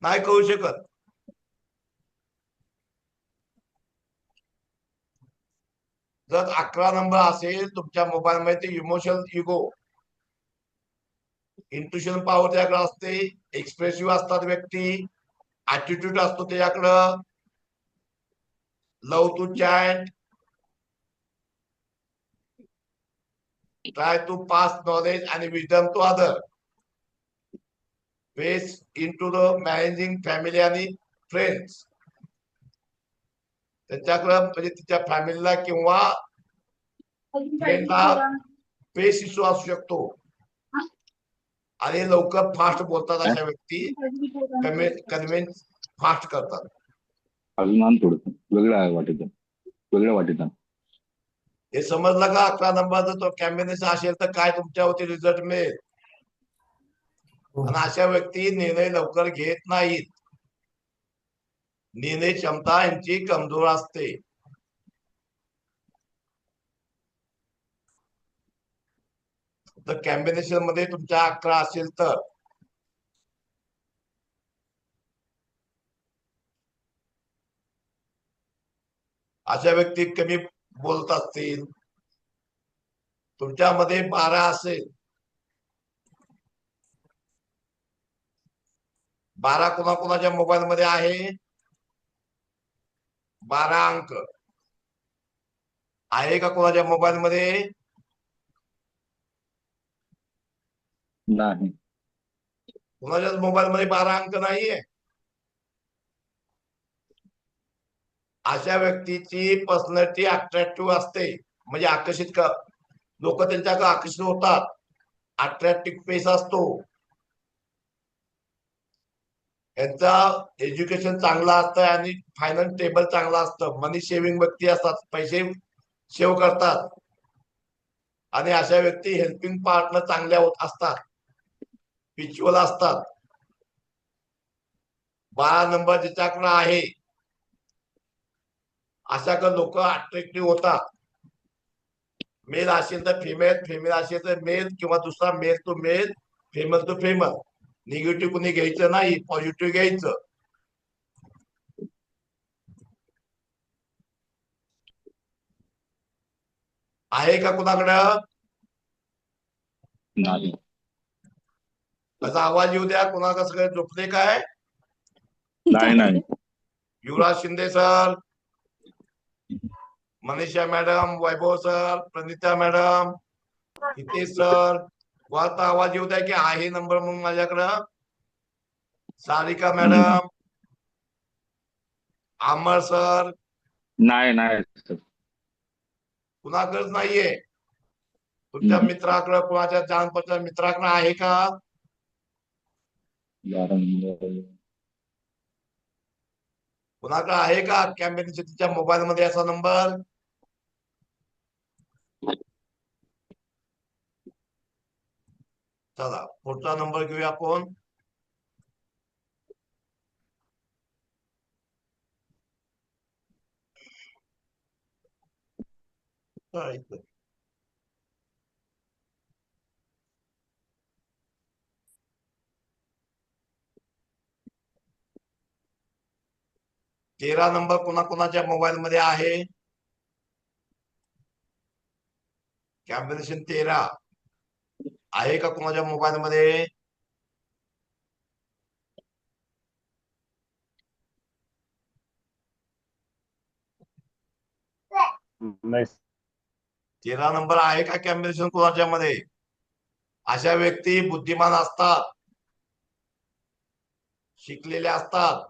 नाही कळू शकत. जर 11 नंबर असेल तुमच्या मोबाईल मध्ये, ते इमोशनल इगो, इंट्युशन पॉवर त्याकडे असते, एक्सप्रेसिव्ह असतात व्यक्ती, ऍटिट्यूड असतो त्याच्याकडं, love to chat, try to pass knowledge आणि wisdom to other, base in to the managing family आणि फ्रेंड्स. त्याच्याकडं म्हणजे तिच्या फॅमिलीला किंवा फ्रेंडला पेस इश्यू असू शकतो, आणि लवकर फास्ट बोलतात अशा व्यक्ती, कन्व्हिन्स फास्ट करतात.
अजून आण थोडं वेगळं वाटत.
हे समजलं का? 11 नंबरचा तो कॉम्बिनेशन असेल तर काय तुमच्यावरती रिझल्ट मिळेल. आणि अशा व्यक्ती निर्णय लवकर घेत नाहीत, निर्णय क्षमता यांची कमजोर असते. तर कॉम्बिनेशन मध्ये तुमच्या 11 असेल तर अशा व्यक्ती कमी बोलत असतील. तुमच्यामध्ये 12 असेल, 12 कोणाकोणाच्या मोबाईल मध्ये आहे? 12 अंक आहे का कोणाच्या मोबाईल मध्ये?
नाही.
कोणाच्याच मोबाईल मध्ये 12 अंक नाहीये. अशा व्यक्तीची पर्सनॅलिटी अट्रॅक्टिव्ह असते, म्हणजे आकर्षित लोक त्यांच्याकडे आकर्षित होतात. अट्रॅक्टिव्ह फेस असतो. यांचा एज्युकेशन चांगला असतं आणि फायनान्स टेबल चांगला असतं. मनी सेव्हिंग व्यक्ती असतात, पैसे सेव्ह करतात. आणि अशा व्यक्ती हेल्पिंग पार्टनर चांगल्या होत असतात, स्पिरिच्युअल असतात. 12 नंबर ज्याच्याकडे आहे अशाकडे लोक अट्रॅक्टिव्ह होतात. मेल असेल तर फिमेल, फिमेल असेल तर मेल, किंवा दुसरा male to male, female to female. Negative कुणी घ्यायचं नाही, पॉझिटिव्ह घ्यायचं. आहे का कुणाकडं?
नाही.
त्याचा आवाज येऊ द्या. कुणाला सगळे झोपले काय?
नाही.
Yuvraj Shinde sir, Manisha madam, Vaibhav sir, Pranita madam, Hitesh sir, वाचा आवाज येऊ द्या की आहे नंबर म्हणून माझ्याकडं. सारिका मॅडम, अमर सर,
नाही.
कुणाकडेच नाहीये. तुमच्या मित्राकडे, कुणाच्या जानपच्या मित्राकडे आहे का?
12 नंबर
कुणाकडे आहे का कॅम्पेनच्या मोबाईल मध्ये असा नंबर? चला पुढचा नंबर घेऊया आपण. इथं. तेरा नंबर कोणाकोणाच्या मोबाईल मध्ये आहे? कॉम्बिनेशन 13 आहे का कोणाच्या मोबाईल मध्ये?
नाही
13 नंबर आहे का कॉम्बिनेशन कोणाच्या मध्ये? अशा व्यक्ती बुद्धिमान असतात, शिकलेल्या असतात,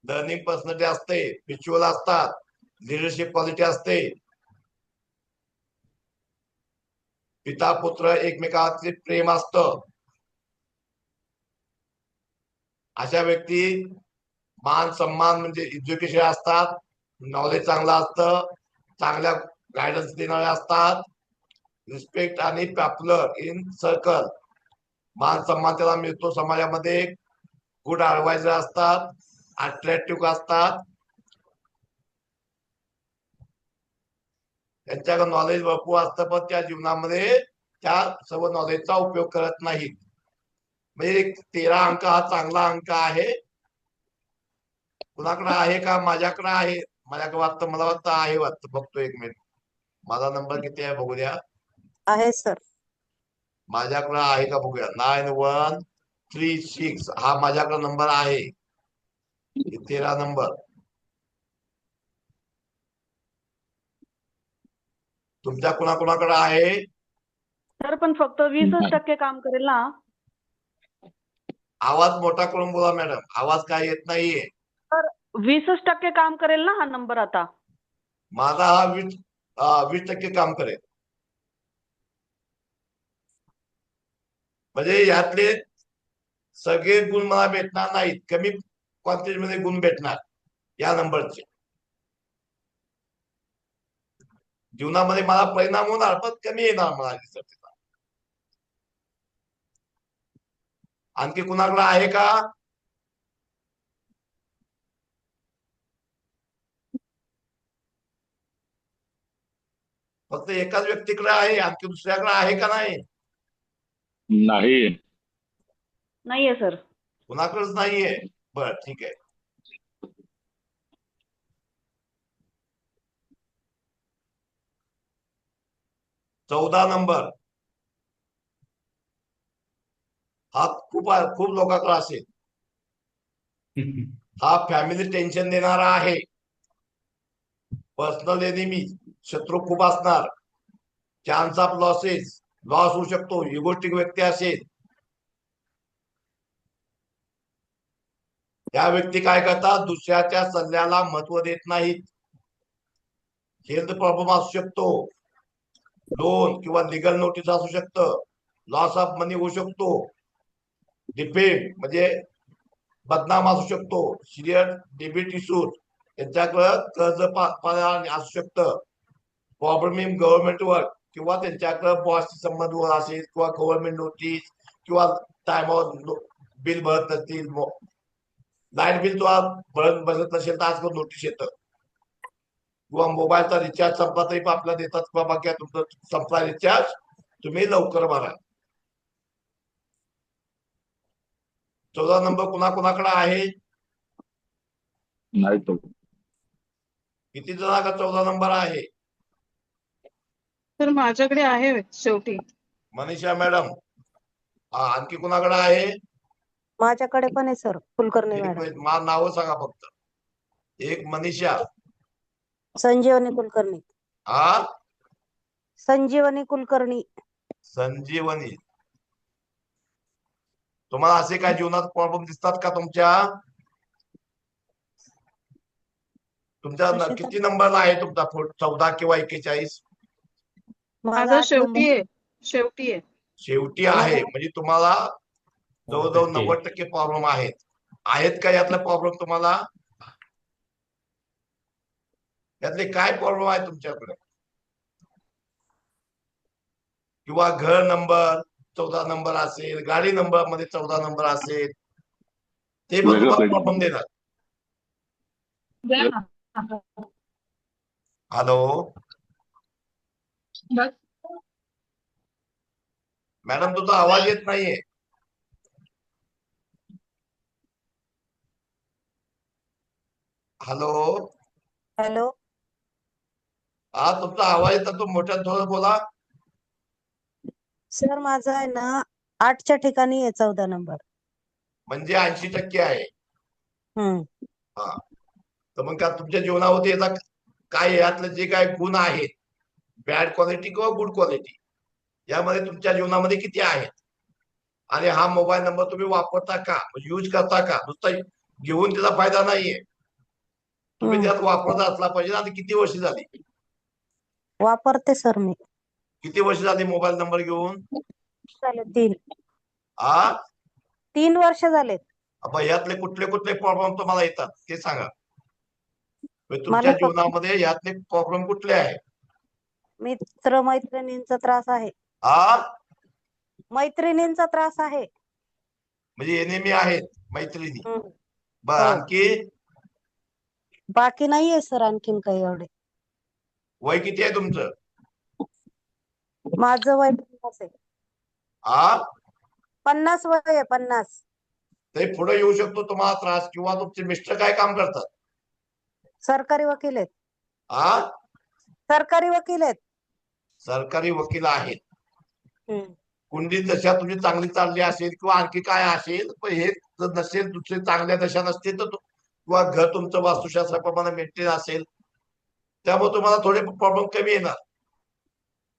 लर्निंग पर्सनॅलिटी असते, स्पिरिच्युअल असतात, लिडरशिप क्वालिटी असते, पिता पुत्र एकमेकांचे प्रेम असतं. अशा व्यक्ती मान सन्मान म्हणजे एज्युकेशन असतात, नॉलेज चांगलं असतं, चांगल्या गायडन्स देणारे असतात, रिस्पेक्ट आणि पॉप्युलर इन सर्कल, मान सन्मान त्याला मिळतो समाजामध्ये, गुड ऍडवायझर असतात, अट्रॅक्टिव्ह असतात, त्यांच्याकडे नॉलेज भरपूर असतं पण त्या जीवनामध्ये त्या सर्व नॉलेजचा उपयोग करत नाहीत. म्हणजे 13 अंक हा चांगला अंक आहे. कुणाकडे आहे का? माझ्याकडे आहे. माझ्याकडे वाटतं, मला वाटतं आहे, वाटतं. बघतो एक मिनिट. माझा नंबर किती आहे बघू द्या.
आहे सर.
माझ्याकडे आहे का बघूया. 9136 हा माझ्याकडे नंबर आहे. 13 नंबर. तुमच्या कुणाकुणाकडे आहे?
सर पण फक्त 20% काम करेल ना?
आवाज मोठा करून बोला मॅडम, आवाज काय येत नाहीये.
सर 20% काम करेल ना हा नंबर आता?
माझा हा 20% काम करेल. म्हणजे यातले सगळे गुण मला भेटणार नाहीत, कमी क्वांटिटी मध्ये गुण भेटणार या नंबरचे. जीवनामध्ये मला परिणाम होणार पण कमी येणार मला रिझल्ट. आणखी कुणाकडे आहे का? फक्त एकाच व्यक्तीकडे आहे, आणखी दुसऱ्याकडे आहे का नाही?
नाही.
नाहीये सर.
कुणाकडेच नाहीये. बर ठीक आहे. चौदा नंबर हा खूप लोकांकडे असेल. हा फॅमिली टेन्शन देणारा आहे. पर्सनल एनिमी शत्रू खूप असणार. चान्स ऑफ लॉस होऊ शकतो. इगोस्टिक व्यक्ती असेल. त्या व्यक्ती काय करतात? दुसऱ्याच्या सल्ल्याला महत्व देत नाहीत. हेल्थ प्रॉब्लेम असू शकतो, लोन किंवा लिगल नोटीस असू शकतं, लॉस ऑफ मनी होऊ शकतो, डिफेक्ट म्हणजे बदनाम असू शकतो, सिरियस डेबिट इश्यूज, त्यांच्याकडं कर्ज असू शकतं, प्रॉब्लेम गव्हर्नमेंटवर किंवा त्यांच्याकडे बॉसशी संबंध असेल किंवा गव्हर्नमेंट नोटीस किंवा टायमावर बिल भरत नसतील, लाईट बिल तुम्हाला भरत नसेल तर आजकाल नोटीस येतं, किंवा मोबाईलचा रिचार्ज संपला तरी आपल्याला देतात किंवा बाकी तुमचं संपला रिचार्ज, तुम्ही लवकर भरा. 14 नंबर कुणाकुणाकडे आहे?
नाही तो.
किती जणांकडे 14 नंबर आहे?
तर माझ्याकडे आहे शेवटी.
मनीषा मॅडम. आणखी कुणाकडे आहे?
माझ्याकडे पण आहे सर, कुलकर्णी मॅडम.
मला नाव सांगा फक्त. एक मनीषा.
संजीवनी कुलकर्णी.
हा
संजीवनी कुलकर्णी.
संजीवनी. तुम्हाला असे काय जीवनात प्रॉब्लेम दिसतात का तुमच्या? किती नंबरला आहे तुमचा? 14 किंवा 41?
माझा शेवटी आहे.
शेवटी आहे. म्हणजे तुम्हाला जवळजवळ 90% प्रॉब्लेम आहेत. का यातला प्रॉब्लेम तुम्हाला? यातले काय प्रॉब्लेम आहे तुमच्याकडे? किंवा घर नंबर 14 नंबर असेल, गाडी नंबर मध्ये 14 नंबर असेल, ते पण
वेगळं
तुम्हाला
प्लेट
प्रॉब्लेम देणार.
द्या ना.
हॅलो
बस.
मॅडम, तुझा आवाज येत नाहीये. Hello,
hello.
हा तुमचा आवाज येतात, तो मोठ्यात थोडं बोला.
सर माझा आहे ना 8च्या ठिकाणी आहे 14 नंबर.
म्हणजे 80% आहे.
हम्म.
हा, तर मग का तुमच्या जीवनावरती याचा काय, यातलं जे काय गुण आहेत, बॅड क्वालिटी किंवा गुड क्वालिटी, यामध्ये तुमच्या जीवनामध्ये किती आहेत? आणि हा मोबाईल नंबर तुम्ही वापरता का, यूज करता का? नुसता घेऊन त्याचा फायदा नाहीये, तुम्ही त्यात वापरता असला पाहिजे. आणि किती वर्ष झाली?
वापरते सर मी.
किती वर्ष झाली मोबाईल नंबर घेऊन?
झाले 3.
आ
3 वर्ष झालेत.
अब यातले कुठले कुठले प्रॉब्लेम तुम्हाला येतात ते सांगा. म्हणजे तुमच्या
मला फक्त
जीवनामध्ये यातले प्रॉब्लेम कुठले आहेत?
मित्र मैत्रिणींचा त्रास आहे.
आ
मैत्रिणींचा त्रास आहे.
म्हणजे एनिमी आहेत मैत्रिणी.
हम्म.
बर,
हो.
आणखी?
बाकी नाहीये सर आणखीन काही एवढे.
वय किती आहे तुमचं?
माझं वय 50 आहे.
आ
50 वय आहे, 50.
ते पुढे येऊ शकतो तुम्हाला त्रास. किंवा तुमचे मिस्टर काय काम करतात?
सरकारी वकील आहेत.
आ
सरकारी वकील आहेत.
सरकारी वकील आहेत.
हम्म.
कुंडली दशा तुझी चांगली चालली असेल किंवा आणखी काय असेल, पण हे जर नसेल, दुसरे चांगल्या दशा नसतील तर किंवा घर तुमचं वास्तुशास्त्राप्रमाणे मेंटेन असेल, त्यामुळे तुम्हाला थोडे प्रॉब्लेम कमी येणार.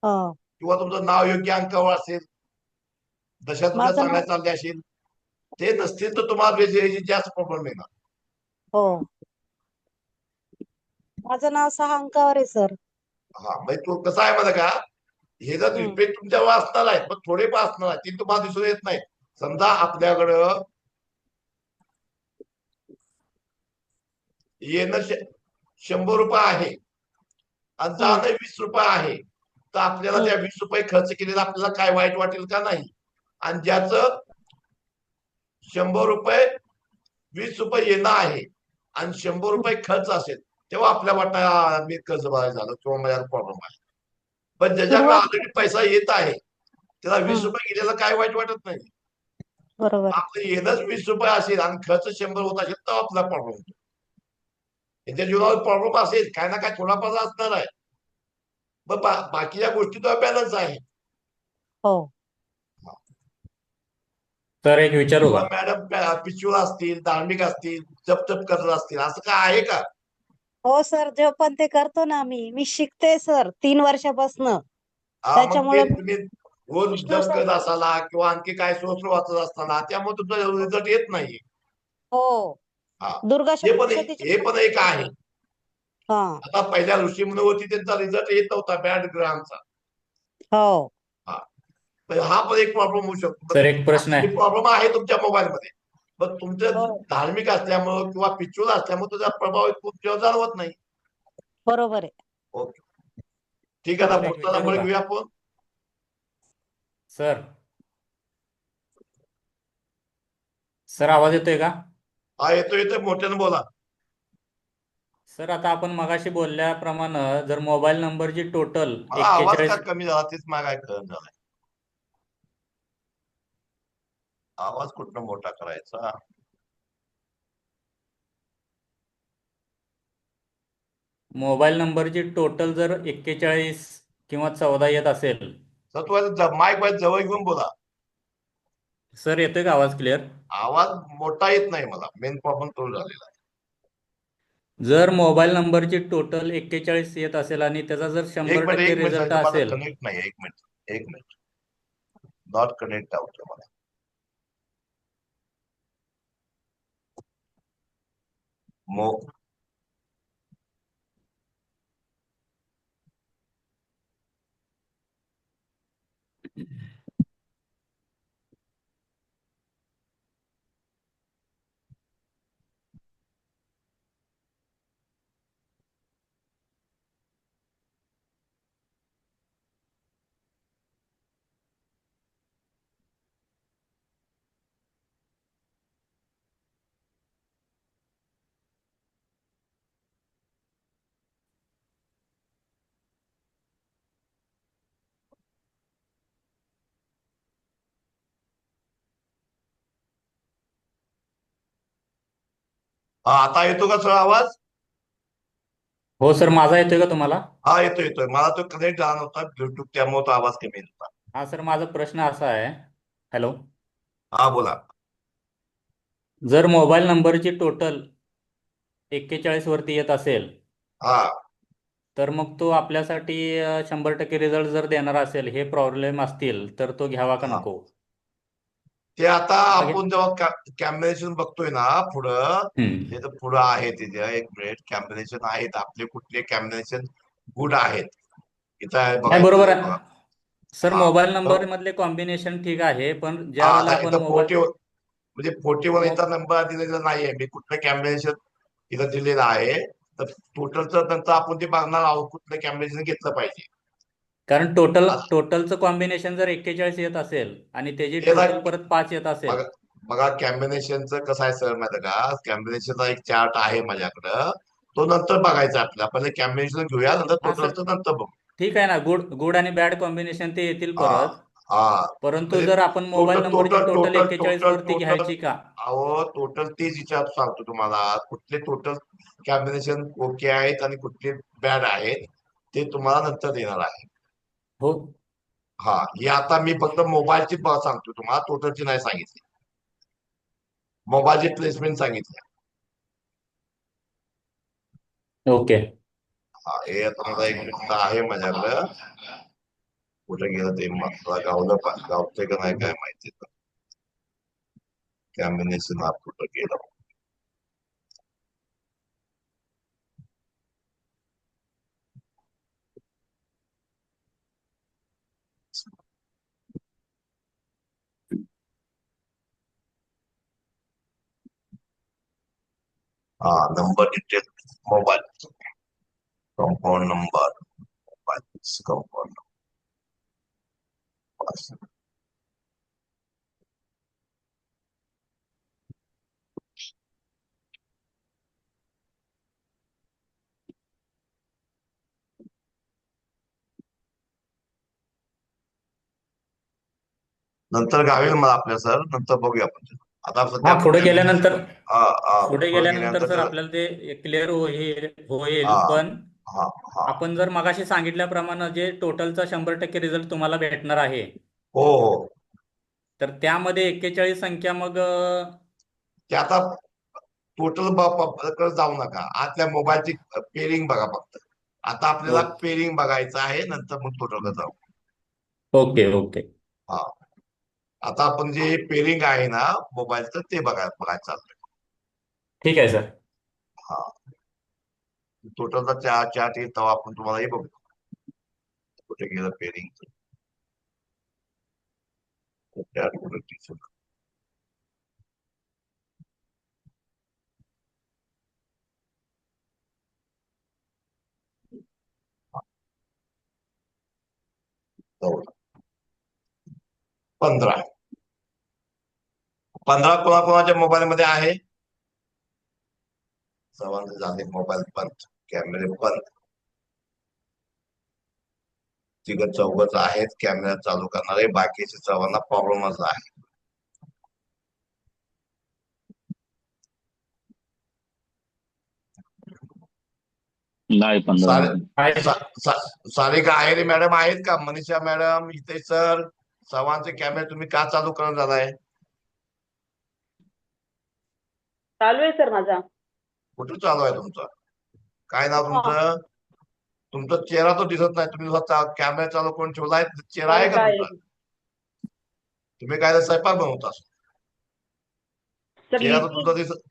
हो.
किंवा तुमचं नाव योग्य अंकावर असेल, दशा तुझ्या
माझं
चांगल्या
नाव
चालल्या असेल, ते नसतील तर तुम्हाला जास्त प्रॉब्लेम येणार.
हो. माझं नाव 6 अंकावर आहे सर.
हा, म्हणजे तो कसं आहे मला का, हे जर
हम्म.
इफेक्ट तुमच्यावर असणार आहे, पण थोडे पण असणार आहे, ते तुम्हाला दिसून येत नाही. समजा आपल्याकडं येणं 100 रुपये आहे आणि
हम्म.
जाणं 20 रुपये आहे, तर आपल्याला त्या
हम्म.
20 रुपये खर्च केलेला आपल्याला काय वाईट वाटेल का? नाही. आणि ज्याचं 100 रुपये 20 रुपये येणं आहे आणि 100 रुपये खर्च असेल, तेव्हा आपल्या वाटतं मी कर्ज भरायला झालो किंवा माझ्या प्रॉब्लेम आहे. पण ज्याच्याकडे
सुरुवात
ऑलरेडी पैसा येत आहे, त्याला वीस
हम्म.
रुपये गेलेला काय वाईट वाटत नाही.
बरोबर आहे.
आपलं येणंच 20 रुपये असेल आणि खर्च 100 होत असेल, तर आपला प्रॉब्लेम होतो. त्यांच्या जीवनावर प्रॉब्लेम असेल, काय ना काय थोडाफार असणार आहे. मग बाकीच्या गोष्टी तो बॅलन्स आहे.
हो.
सर एक विचारू
किंवा
का?
मॅडम पिच्चूर असतील, धार्मिक असतील, जप तप करत असतील, असं काय आहे का?
हो सर, जे पण ते करतो ना मी शिकते सर 3 वर्षापासून.
मग
त्याच्यामुळे
ते तुम्ही रोज
विष्णू
जप करत
सहस्त्र
असाला किंवा आणखी काय स्तोत्र वाचत असताना, त्यामुळे तुमचा रिझल्ट येत नाही.
हो.
हा,
दुर्गा
हे पण
सप्तशतीची
हे पण एक आहे.
हा.
आता पहिल्या ऋषीमुनी होती, त्यांचा रिझल्ट येत नव्हता बॅड ग्रहांचा.
हो.
हा, तर हा पण एक प्रॉब्लेम होऊ शकतो.
सर एक प्रश्न आहे.
प्रॉब्लेम आहे तुमच्या मोबाईल मध्ये, पण तुमचं
हो.
धार्मिक असल्यामुळं किंवा पिच्चूर असल्यामुळे त्याचा प्रभाव तुमच्यावर जाणवत नाही.
बरोबर आहे.
ओके, ठीक आहे ना.
सर एक
पुढचा
विचारू
नंबर
का?
घेऊया आपण.
सर सर आवाज येतोय का?
हा, येतो मोठ्याने बोला.
सर आता आपण मगाशी बोलल्याप्रमाणे जर मोबाईल नंबरची टोटल
मला आवाज का
41,
कमी झाला तेच मला काय कळत झालंय. आवाज कुठनं मोठा करायचा?
मोबाईल नंबरची टोटल जर 41 किंवा 14 येत असेल,
तर तू माईक वाईज जवळ घेऊन बोला.
सर येतोय का आवाज क्लिअर?
आवाज मोठा येत नाही मला, मेन प्रॉब्लेम तो झालेला आहे.
जर मोबाईल नंबरची टोटल 41 येत असेल आणि त्याचा जर
एक
100%
मिनिट, एक मिनिट
रिझल्ट
सांगतो, माझा
असेल,
कनेक्ट नाही. एक मिनिट, एक मिनिट. नॉट कनेक्ट आउट मला. मो हा, आता येतो का सर आवाज?
हो सर, माझा येतोय का तुम्हाला?
हा, येतोय. मला तो कनेक्ट झाला नव्हता ब्लूटूथ, त्यामुळे तो आवाज कमी येत होता.
हा सर, माझा प्रश्न असा आहे. हॅलो.
हा, बोला.
जर मोबाईल नंबरची टोटल 41 वरती येत असेल,
हा,
तर मग तो आपल्यासाठी 100% रिझल्ट जर देणार असेल, हे प्रॉब्लेम असतील, तर तो घ्यावा का
हा.
नको?
ते आता
आता
आपण जेव्हा कॅम्बिनेशन बघतोय ना पुढं,
हम्म.
ते तर पुढं आहे तिथे एक मिनिट. कॅम्बिनेशन आहेत आपले, कुठले कॅम्बिनेशन गुड आहेत इथं आहे,
नाही,
बघायचं
बरोबर
हे
आहे
बघा.
सर.
हा,
मोबाईल
तर
नंबर मधले कॉम्बिनेशन ठीक आहे, पण ज्या
हा,
वेळेला
आता
आपण
इथं
मोबाईल
40 म्हणजे 41 इथं नंबर दिलेला नाहीये. मी कुठलं कॅम्बिनेशन इथं दिलेलं आहे, तर टोटलचं नंतर आपण ते बघणार आहोत कुठलं कॅम्बिनेशन घेतलं पाहिजे.
कारण टोटलचं कॉम्बिनेशन जर 41 येत असेल आणि त्याची
त्याला
टोटल परत 5 येत
बघा
असेल.
बघा कॅम्बिनेशनचं कसं आहे सर माहिती का, कॅम्बिनेशनचा एक चार्ट आहे माझ्याकडं, तो नंतर बघायचा आपल्याला. पहिले कॅम्बिनेशन घेऊया, नंतर
हा सर,
टोटलचं नंतर बघू.
ठीक आहे ना. गुड गुड आणि बॅड कॉम्बिनेशन ते येतील
हा,
परत.
हा,
परंतु
म्हणजे
जर आपण मोबाईल
टोटल
नंबरची
टोटल
टोटल
टोटल
41
टोटल
वरती
टोटल
घ्यायची का?
अहो, टोटल तेच विचार सांगतो तुम्हाला, कुठले टोटल कॅम्बिनेशन ओके आहेत आणि कुठले बॅड आहेत ते तुम्हाला नंतर देणार आहे.
हो.
हा, हे आता मी फक्त मोबाईलची सांगतो तुम्हाला, टोटलची नाही सांगितली. मोबाईलची प्लेसमेंट सांगितली.
ओके.
हा, हे आता माझा एक मिनिट आहे माझ्याकडं. कुठे गेलं ते मला गावतंय का नाही काय माहिती. कॅम्बिनेशन हा कुठं गेलं. हा, number detail mobile compound number, mobile compound number. नंतर गावेल मला आपल्या सर, नंतर बघूया आपण. आता सध्या
हा,
आपण
पुढे
कॅम्बिनेशन.
गेल्यानंतर
हा, हा,
पुढे
पुढे
गेल्यानंतर
गेल्यानंतर
सर
त्याचं.
आपल्याला ते क्लिअर होईल
हा,
होईल पण
हा, हा.
आपण जर मगाशी सांगितल्याप्रमाणे जे टोटलचा 100% रिझल्ट तुम्हाला भेटणार आहे,
हो, हो.
तर त्यामध्ये 41 संख्या मग
ते आता टोटल जाऊ नका, आतल्या मोबाईलची पेरिंग बघा फक्त. आता आपल्याला पेरिंग बघायचं आहे, नंतर मग टोटल जाऊ.
Okay okay.
हा, आता आपण जे पेरिंग आहे ना मोबाईलचं ते बघायचं चाललंय.
ठीक आहे सर.
हा, टोटलचा चार्ट येत तेव्हा आपण तुम्हाला हे बघू. कुठे गेलं पेरिंग चार्ट, कुठे दिसत. हो, 15 कोणाकोणाच्या मोबाईल मध्ये आहे? सर्वांचे झाले मोबाईल बंद, कॅमेरे बंद. तिघ चौघच आहेत कॅमेरा चालू करणारे, बाकीचे सर्वांना प्रॉब्लेमच आहे.
नाही 15
सारे
नाही.
आहे.
सारिका आहेरे मॅडम आहेत का? मनीषा मॅडम, इथे सर, सर्वांचे कॅमेरे तुम्ही का चालू करत झालाय?
चालू आहे सर माझा.
कुठं चालू आहे तुमचं? काय नाव
हा,
तुमचं? तुमचा चेहरा तो दिसत नाही. तुम्ही कॅमेरा चालू करून ठेवलाय, चेहरा आहे का
सारिका आहे.
तुमचा? तुम्ही काय स्वयंपाक बनवता?
सर
चेहरा तर
लिहिते
तुमचा दिसत.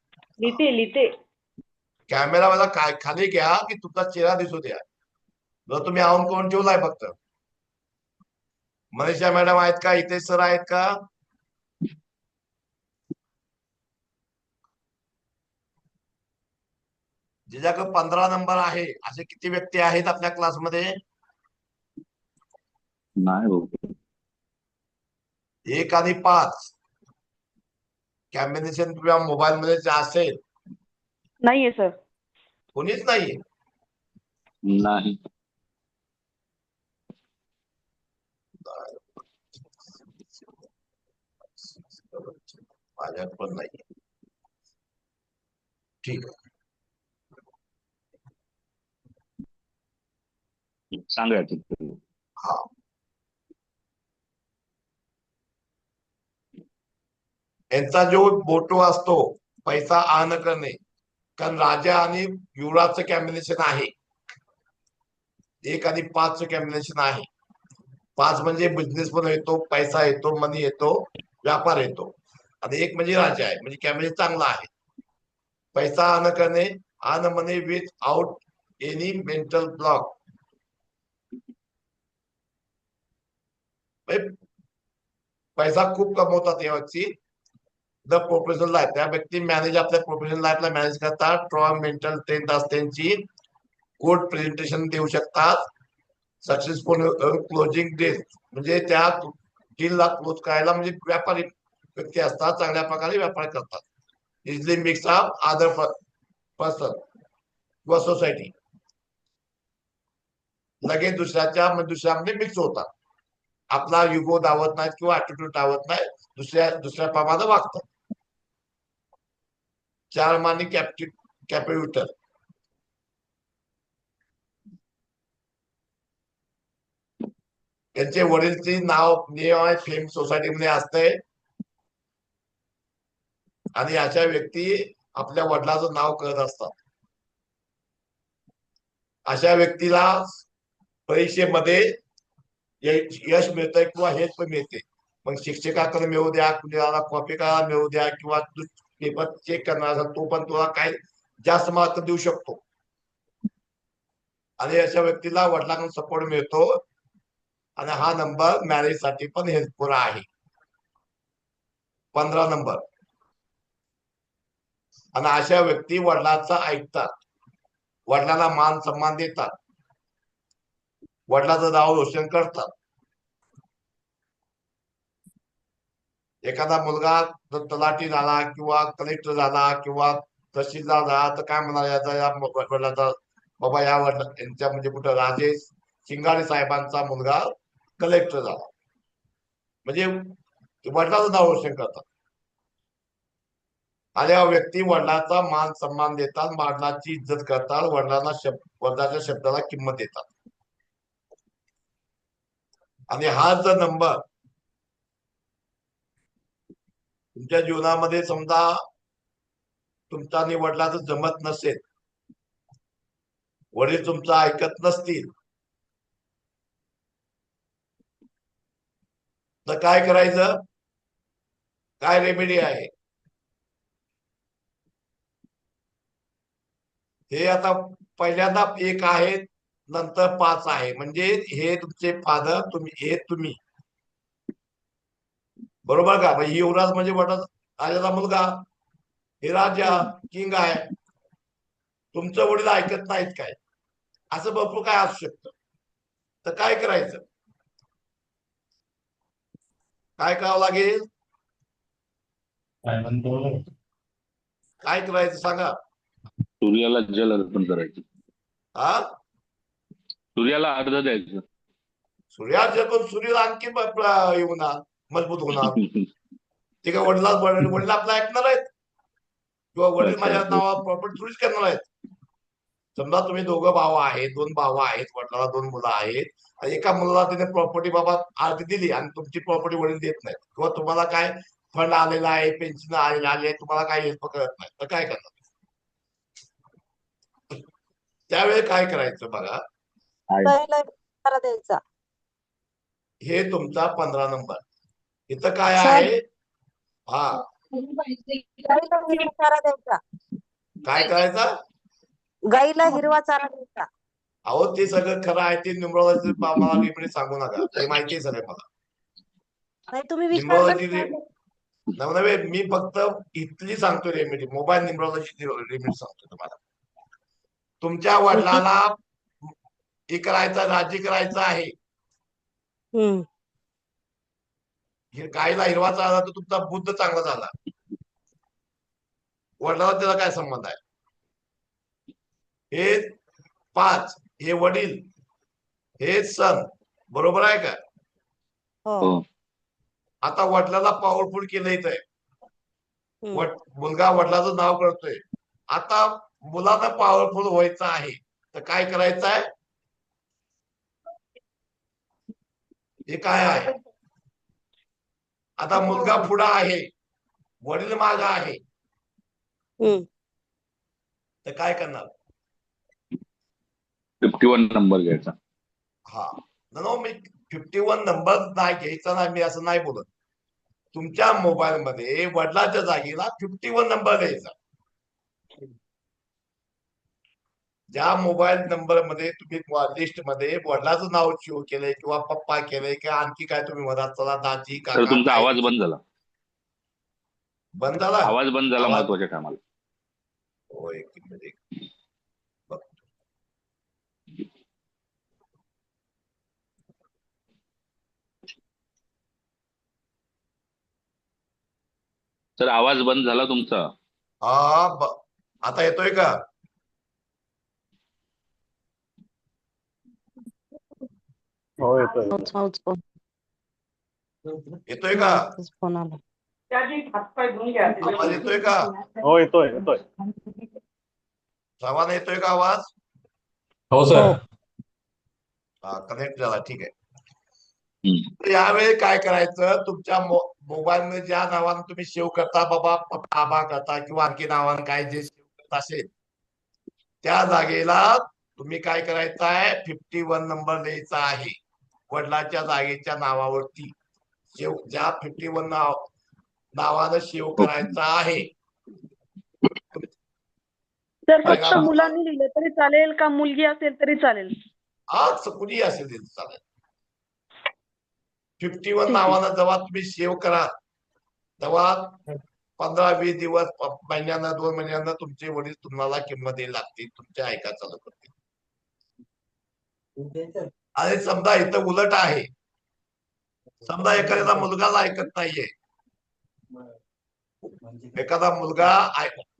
लिहिते लिहिते.
कॅमेरावाला खाली घ्या की तुमचा चेहरा दिसू द्या. जर तुम्ही ऑन करून ठेवलाय फक्त. मनीषा मॅडम आहेत का? इथे सर आहेत का? ज्याच्याकडे 15 नंबर आहे असे किती व्यक्ती आहेत आपल्या क्लासमध्ये?
नाही भाऊ.
1 आणि 5 कॉम्बिनेशन तुझ्या मोबाईल मध्ये जे असेल
नाहीये सर.
कोणीच नाहीये.
नाही.
माझ्यात पण नाही. ठीक आहे.
सांगा
हा, यांचा जो मोटो असतो पैसा आन करणे, कारण राजा आणि युवराजचं कॉम्बिनेशन आहे, 1 आणि 5चं कॉम्बिनेशन आहे. 5 म्हणजे बिझनेस पण येतो, पैसा येतो, मनी येतो, व्यापार येतो. आणि 1 म्हणजे राजा आहे, म्हणजे कॉम्बिनेशन चांगला आहे. पैसा आन करणे, earn money without any mental block. पैसा खूप कमवतात या व्यक्ती द प्रोफेशनल लाईफ. त्या व्यक्ती मॅनेज आपल्या प्रोफेशनल लाईफला मॅनेज करतात. स्ट्रॉंग मेंटल स्ट्रेंथ असते त्यांची, गुड प्रेझेंटेशन देऊ शकतात, सक्सेसफुल क्लोजिंग डील, म्हणजे त्या डीलला क्लोज करायला म्हणजे व्यापारी व्यक्ती असतात, चांगल्या प्रकारे व्यापार करतात. Easily mix up other person किंवा सोसायटी, लगेच दुसऱ्यामध्ये मिक्स होतात. आपला युगो दावत नाहीत किंवा ऍटिट्यूड दावत नाही, दुसऱ्या प्रमाणे वागतात. 4 मानी कॅपिटल. त्यांचे वडीलची नाव फेम सोसायटीमध्ये असते आणि अशा व्यक्ती आपल्या वडिलाचं नाव करत असतात. अशा व्यक्तीला परीक्षेमध्ये यश मिळतंय किंवा हेच पण मिळते. मग शिक्षकाकडे मिळू द्या, कुणाला कॉपी करायला मिळू द्या, किंवा पेपर चेक करणार असेल तो पण तुला काय जास्त मार्क देऊ शकतो. आणि अशा व्यक्तीला वडिलांकडून सपोर्ट मिळतो. आणि हा नंबर मॅरेज साठी पण हेल्पफुल आहे, 15 नंबर. आणि अशा व्यक्ती वडिलांचा ऐकतात, वडिलांना मान सन्मान देतात, वडिलांचं नाव रोशन करतात. एखादा मुलगा तलाठी झाला किंवा कलेक्टर झाला किंवा तहसीलदार झाला तर काय म्हणाला, याचा वडिलांचा बाबा या यांच्या म्हणजे कुठं राजेश शिंगाडे साहेबांचा मुलगा कलेक्टर झाला, म्हणजे वडिलांचं नाव रोशन करतात. आणि हा व्यक्ती वडिलांचा मान सन्मान देतात, वडिलांची इज्जत करतात, वडिलांच्या शब्दाला किंमत देतात. आणि हा जर नंबर तुमच्या जीवनामध्ये समजा तुमचा आणि वडिलांचं जमत नसेल, वडील तुमचं ऐकत नसतील, तर काय करायचं, काय रेमेडी आहे हे आता पहिल्यांदा 1 आहे, नंतर 5 आहे, म्हणजे हे तुमचे फादर, तुम्ही बरोबर का. ही युवराज म्हणजे राजाचा मुलगा, हे राजा किंग आहे. तुमचं वडील ऐकत नाहीत काय, असं भरपूर काय असू शकतं. तर काय करायचं, काय करावं लागेल, काय करायचं सांगा.
सूर्याला जल अर्पण करायचं,
हा,
सूर्याला अर्घ्य द्यायचं.
सूर्याचे पण सूर्य आणखी होणार, मजबूत होणार. ते काय वडील आपला ऐकणार आहेत किंवा वडील माझ्या नावावर प्रॉपर्टी थोडीच करणार आहेत. समजा तुम्ही 2 भाऊ आहेत, 2 भाऊ आहेत, वडिलाला 2 मुलं आहेत, आणि एका मुलाला तिने प्रॉपर्टी बाबा अर्धी दिली आणि तुमची प्रॉपर्टी वडील देत नाहीत, किंवा तुम्हाला काय फंड आलेला आहे, पेन्शन आलेला आहे, तुम्हाला काय हेल्प करत नाही, तर काय करणार. त्यावेळी काय करायचं बघा,
द्यायचा.
हे तुमचा 15 नंबर. इथं काय आहे, हा
द्यायचा,
काय करायचा,
गाईला हिरवा चारा द्यायचा.
अहो ते सगळं खरं आहे, ते न्यूमरॉलॉजी मला रेमेडी सांगू नका, ते माहिती आहे सगळं मला.
नाही तुम्ही
न्यूमरॉलॉजी नव्हे, मी फक्त इथली सांगतो रेमेडी, मोबाईल न्यूमरॉलॉजी रेमेडी सांगतो तुम्हाला. तुमच्या वडिलाला हे करायचं, राज्य करायचं आहे, गायला हिरवा चालला तर तुमचा बुद्ध चांगला झाला, वडिलाला त्याला काय संबंध आहे. हे 5, हे वडील, हे सण, बरोबर आहे का.
हो.
आता वडिलाला पॉवरफुल केलं इथं, मुलगा वडिलाचं नाव करतोय, आता मुलांना पॉवरफुल व्हायचं आहे तर काय करायचं आहे? हे काय आहे? आता मुलगा पुढे आहे, वडील माग आहे, तर काय करणार?
51 नंबर घ्यायचा.
हा, नो मी 51 नंबर नाही घ्यायचा नाही, मी असं नाही बोलत. तुमच्या मोबाईल मध्ये वडिलाच्या जागेला 51 नंबर द्यायचा. ज्या मोबाईल नंबर मध्ये तुम्ही लिस्ट मध्ये वडिलाचं नाव सेव्ह केलंय किंवा पप्पा केलंय किंवा आणखी काय तुम्ही मधात चला दाजी
तर
काका
तुमचा
काय
आवाज बंद झाला.
बंद झाला.
आवाज बंद झाला
आवाज-
महत्वाच्या कामाला.
हो, एक मिनिट.
सर आवाज बंद झाला तुमचा.
आता येतोय का?
हो येतोय.
येतोय का?
फोन आला.
आवाज येतोय का?
हो येतोय येतोय.
सर्वांना येतोय का आवाज?
हो सर.
हा, कनेक्ट झाला, ठीक आहे.
हम्म.
तर यावेळी काय करायचं, तुमच्या मोबाईल मध्ये ज्या नावानं तुम्ही सेव्ह करता, बाबा आबा करता किंवा आणखी नावानं काय जे सेव्ह करत असेल त्या जागेला तुम्ही काय करायचं आहे, 51 नंबर द्यायचा आहे. वडिलाच्या जागेच्या नावावरती ज्या 51 नावानं सेव्ह करायचा आहे.
तर फक्त मुलांनी लिहिलं तरी चालेल का मुलगी असेल तरी चालेल?
आज कुणी असेल ते चालेल. 51 नावानं जेव्हा तुम्ही सेव्ह करा तेव्हा 15-20 दिवस, महिन्यानं 2 महिन्यानं तुमचे वडील तुम्हाला किंमत द्यायला लागतील, तुमच्या ऐका चालू करतील. आणि समजा इथं उलट आहे, समजा एखाद्याचा मुलगाला ऐकत नाहीये, एखादा मुलगा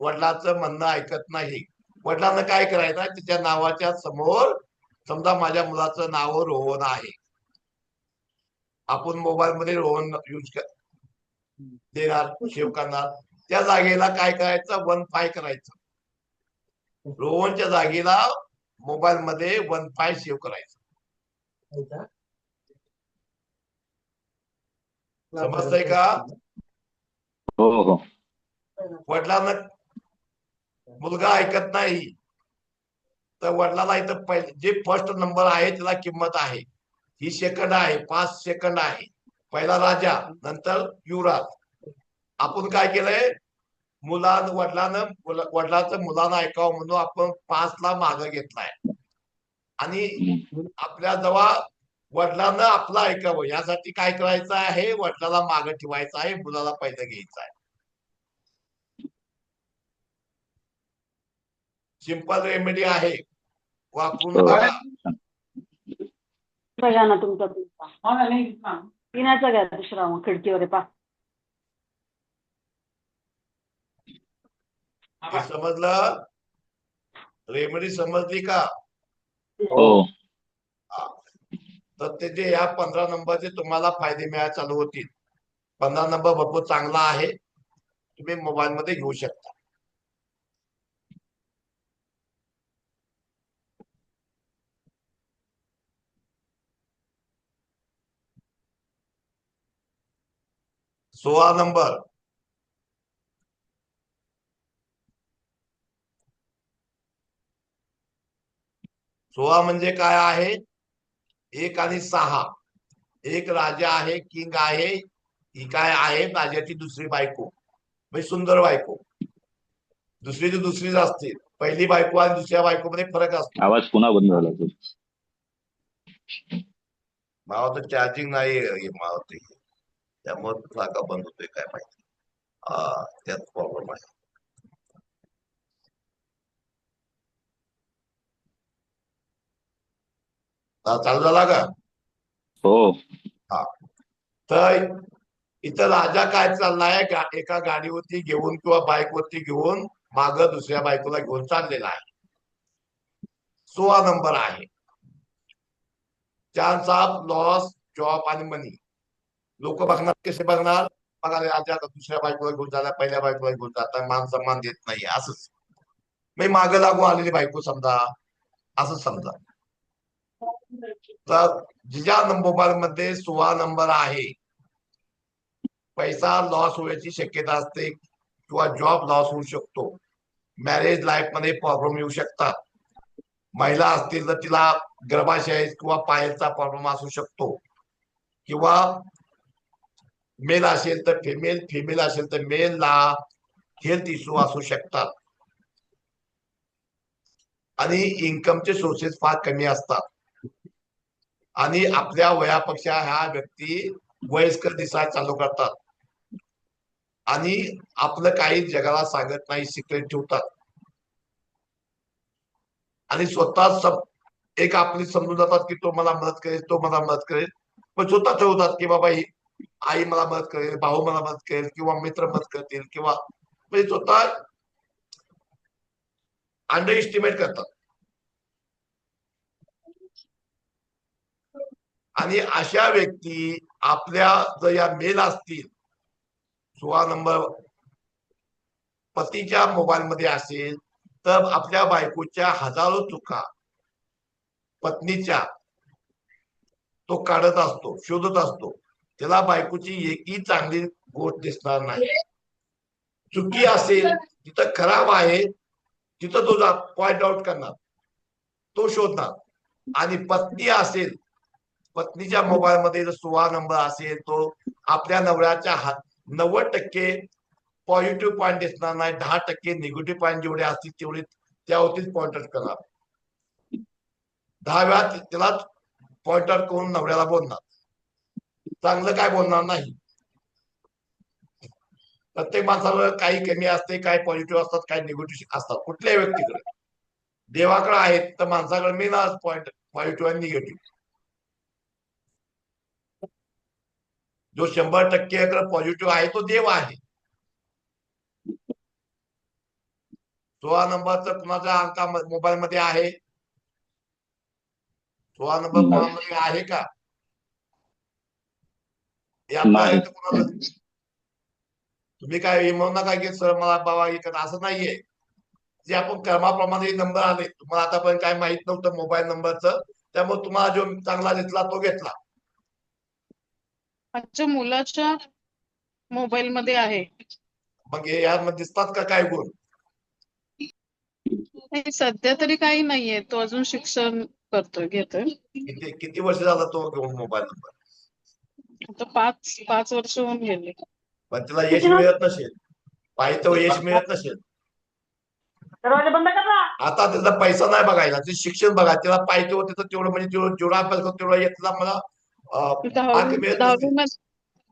वडिलांचं म्हणणं ऐकत नाही, वडिलांना काय करायचं, त्याच्या नावाच्या समोर समजा माझ्या मुलाचं नाव रोहन आहे, आपण मोबाईल मध्ये रोहन यूज देणार, सेव्ह करणार. त्या जागेला काय करायचं, 15 करायचं. रोहनच्या जागेला मोबाईल मध्ये 15 सेव्ह करायचं. समजतंय का?
हो हो.
वडिलांना मुलगा ऐकत नाही तर वडिलांना इथं पहिले जे फर्स्ट नंबर आहे त्याला किंमत आहे, ही सेकंड आहे, 5 सेकंड आहे. पहिला राजा, नंतर युवराज. आपण काय केलंय, वडिलांचं मुलांना ऐकावं म्हणून आपण 5 ला मागे घेतलाय. आणि आपल्या जवळ वडिलांना आपलं ऐकावं यासाठी काय करायचं आहे, वडिलाला मागे ठेवायचं आहे, मुलाला पहिलं घ्यायचं आहे. सिंपल रेमेडी आहे, वापरून बघा.
बघा ना तुमचा पिण्याचा घ्या दुसरा, मग खिडकीवर आहे पा.
हे समजलं? रेमेडी समजली का?
हो.
तर ते जे या 15 नंबरचे तुम्हाला फायदे मिळायला चालू होतील. 15 नंबर भरपूर चांगला आहे, तुम्ही मोबाईल मध्ये घेऊ शकता. सोळा नंबर, सोळा म्हणजे काय आहे, 1 आणि 6. एक राजा आहे, किंग आहे, ही काय आहे, राजाची दुसरी बायको, म्हणजे सुंदर बायको. दुसरीची दुसरीच असते, पहिली बायको आणि दुसऱ्या बायको मध्ये फरक असतो.
आवाज पुन्हा बंद झाला सर.
मला तर चार्जिंग नाही मला ते, त्यामुळे का बंद होतोय काय माहिती. त्यात प्रॉब्लेम आहे. चालू झाला का?
हो.
हा, तर इथं राजा काय चाललाय, एका गाडीवरती घेऊन किंवा बाईकवरती घेऊन माग दुसऱ्या बायकोला घेऊन चाललेला आहे. 16 नंबर आहे. चान्स ऑफ लॉस, जॉब आणि मनी. लोक बघणार, कसे बघणार, बघा राजा दुसऱ्या बायकोला घेऊन जाणार, पहिल्या बायकोला घेऊन जातात, मान सन्मान देत नाही, असंच. मी मागे लागू आलेली बायको समजा, असं समजा. तर जिच्या मोबाईल मध्ये 16 नंबर आहे, पैसा लॉस होण्याची शक्यता असते किंवा जॉब लॉस होऊ शकतो, मॅरेज लाईफ मध्ये प्रॉब्लेम येऊ शकतात. महिला असतील तर तिला गर्भाशय किंवा पायाचा प्रॉब्लेम असू शकतो, किंवा मेल असेल तर फिमेल, फिमेल असेल तर मेलला हेल्थ इश्यू असू शकतात. आणि इन्कमचे सोर्सेस फार कमी असतात. आणि आपल्या वयापेक्षा ह्या व्यक्ती वयस्कर दिसायला चालू करतात आणि आपलं काही जगाला सांगत नाही, सिक्रेट ठेवतात. आणि स्वतः एक आपली समजून जातात की तो मला मदत करेल, तो मला मदत करेल, पण स्वतः ठेवतात की बाबा ही आई मला मदत करेल, भाऊ मला मदत करेल, किंवा मित्र मदत करतील, किंवा म्हणजे स्वतः अंडर एस्टिमेट करतात. आणि अशा व्यक्ती आपल्या जर या मेल असतील, 16 नंबर पतीच्या मोबाईल मध्ये असेल, तर आपल्या बायकोच्या हजारो चुका पत्नीच्या तो काढत असतो, शोधत असतो. त्याला बायकोची एकही चांगली गोष्ट दिसणार नाही. चुकी असेल तिथं खराब आहे, तिथं तो पॉइंट आउट करणार, तो शोधणार. आणि पत्नी असेल, पत्नीच्या मोबाईल मध्ये जर 16 नंबर असेल, तो आपल्या नवऱ्याच्या 90% पॉझिटिव्ह पॉईंट दिसणार नाही, 10% निगेटिव्ह पॉईंट जेवढे असतील तेवढे त्यावरतीच पॉइंट आउट करणार. 10 वेळा त्याला पॉइंट आउट करून नवऱ्याला बोलणार, चांगलं काय बोलणार नाही. प्रत्येक माणसाला काही कमी असते, काही पॉझिटिव्ह असतात, काही निगेटिव्ह असतात. कुठल्याही व्यक्तीकडे, देवाकडे आहेत तर माणसाकडे मेन पॉइंट पॉझिटिव्ह आणि निगेटिव्ह. जो 100% पॉझिटिव्ह आहे तो देव आहे. 16 नंबरचा कुणाचा अंका मोबाईल मध्ये आहे? 16 नंबर कोणामध्ये आहे का? हे आपल्याला कुणाला तुम्ही काय म्हणू नका की सर मला बाबा एकत, असं नाहीये. जे आपण कर्माप्रमाणे नंबर आले, तुम्हाला आतापर्यंत काय माहित नव्हतं मोबाईल नंबरचं, त्यामुळे तुम्हाला जो चांगला दिसला तो घेतला.
अच्छा, मुलाच्या मोबाईल मध्ये आहे.
मग हे यामध्ये दिसतात का काय गुण?
नाही, सध्या तरी काही नाहीये. तो अजून शिक्षण घेतोय.
किती वर्ष झाला तो घेऊन मोबाईल नंबर?
आता 5 वर्ष होऊन गेले.
पण तिला यश मिळत नसेल, पाहिजे यश मिळत नसेल.
दरवाजा बंद करा.
आता त्याचा पैसा नाही बघायला, ते शिक्षण बघा. तिला पाहिजे होतं तेवढं, म्हणजे जेवढा अभ्यास करतो तेवढा येतला मला मार्क मिळत नसतील.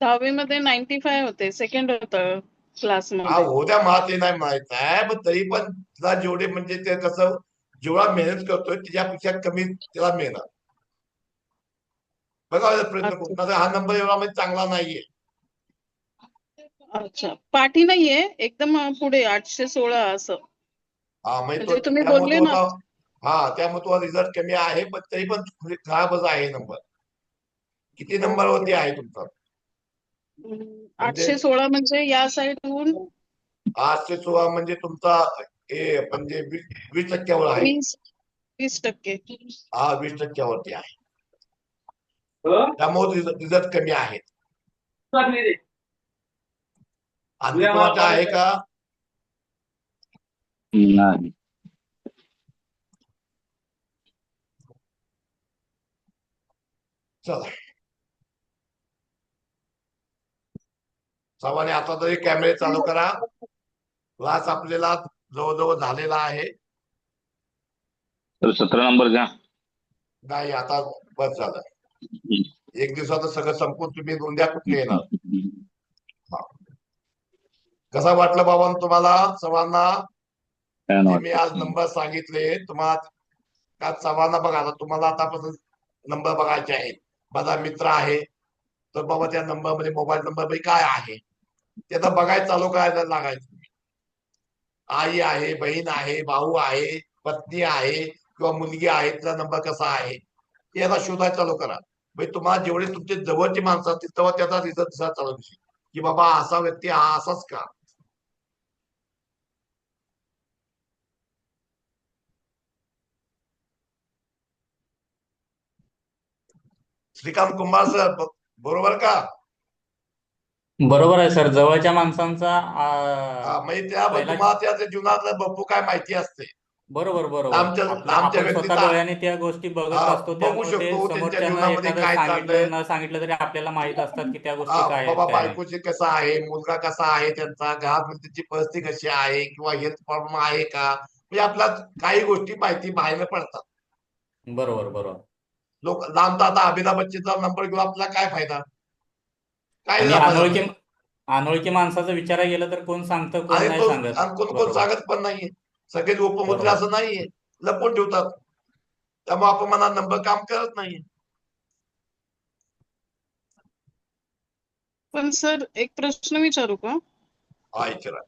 10वी मध्ये 95 होते, सेकंड होतं क्लास
हा,
मध्ये.
होत्या मला ते नाही माहित आहे, पण तरी पण तिला जेवढे, म्हणजे ते कसं जेवढा मेहनत करतोय त्याच्यापेक्षा कमी तिला मिळणार. बघा प्रयत्न करून. आता हा नंबर एवढा म्हणजे चांगला नाहीये.
अच्छा, पाठी नाहीये एकदम पुढे 816 असं.
हा, म्हणजे
म्हणजे तुम्ही
त्यामुळे
बोलले
तो
ना.
त्यामुळे तो रिझल्ट कमी आहे, पण तरी पण खराबच आहे नंबर. किती नंबर वरती आहे तुमचा?
816 म्हणजे या साईडहून
816 म्हणजे तुमचा म्हणजे 20% आहे.
20%.
हा, 20% आहे. त्यामुळे रिझल्ट कमी आहे. आणि कोणाचा आहे का?
नाही.
चला, सर्वांनी आता तरी कॅमेरे चालू करा. क्लास आपल्याला जवळजवळ झालेला आहे.
तर 17 नंबर घ्या.
नाही, आता बस झालं. एक दिवसात सगळं संपून तुम्ही उद्या कुठले येणार? कसा वाटलं बाबा तुम्हाला सर्वांना? मी आज नंबर सांगितले तुम्हाला का सर्वांना बघा. आता तुम्हाला आतापासून नंबर बघायचे आहेत. माझा मित्र आहे तर बाबा त्या नंबर मध्ये, मोबाईल नंबर मध्ये काय आहे ते आता बघायला चालू करायला लागायचं. आई आहे, बहीण आहे, भाऊ आहे, पत्नी आहे किंवा मुलगी आहे, तिचा नंबर कसा आहे याला शोधायला चालू करा. म्हणजे तुम्हाला जेवढे तुमचे जवळची माणसं असतील तेव्हा त्याचा रिझल्ट दिसायला चालू दिसेल की बाबा असा व्यक्ती हा असाच का. श्रीकांत कुंभार सर बरोबर का?
बरोबर आहे सर. जवळच्या माणसांचा
म्हणजे त्या
पहिला
तुम्हाला त्या जीवनातलं बप्पू काय माहिती असते.
बरोबर बरोबर.
आमच्या
आपल्या
आमच्या
आपण
व्यक्तीत
स्वतः डोळ्याने त्या गोष्टी बघत असतो,
बघू
त्यामुळे ते
शकतो त्यांच्या
समोरच्यानं
जीवनामध्ये
एखादं
काय
सांगितलं
चाललंय.
न सांगितलं तरी आपल्याला माहित असतात की त्या गोष्टी काय आहेत
बाबा
काय नाही.
बायकोची कसं आहे, मुलगा कसा आहे, त्यांचा घरात त्यांची परिस्थिती कशी आहे किंवा हेल्थ प्रॉब्लेम आहे का, म्हणजे आपल्या काही गोष्टी माहिती बाहेर पडतात.
बरोबर बरोबर.
लोक लांबता आता अमिताभ बच्चनचा नंबर घेऊन आपला काय फायदा? काय
आणि
फायदा
अनोळखी
नाही.
अनोळखी माणसाचा विचार गेलं तर कोण सांगतं, कोण
आणि
नाही
तो
सांगत.
कोण कोण
बरोबर
सांगत पण नाहीये. सगळेच ओपन होतील
बरोबर.
असं नाहीये, लपवून ठेवतात. त्यामुळे आपण म्हणा नंबर काम करत नाहीये.
पण सर एक प्रश्न विचारू का?
हा विचारा.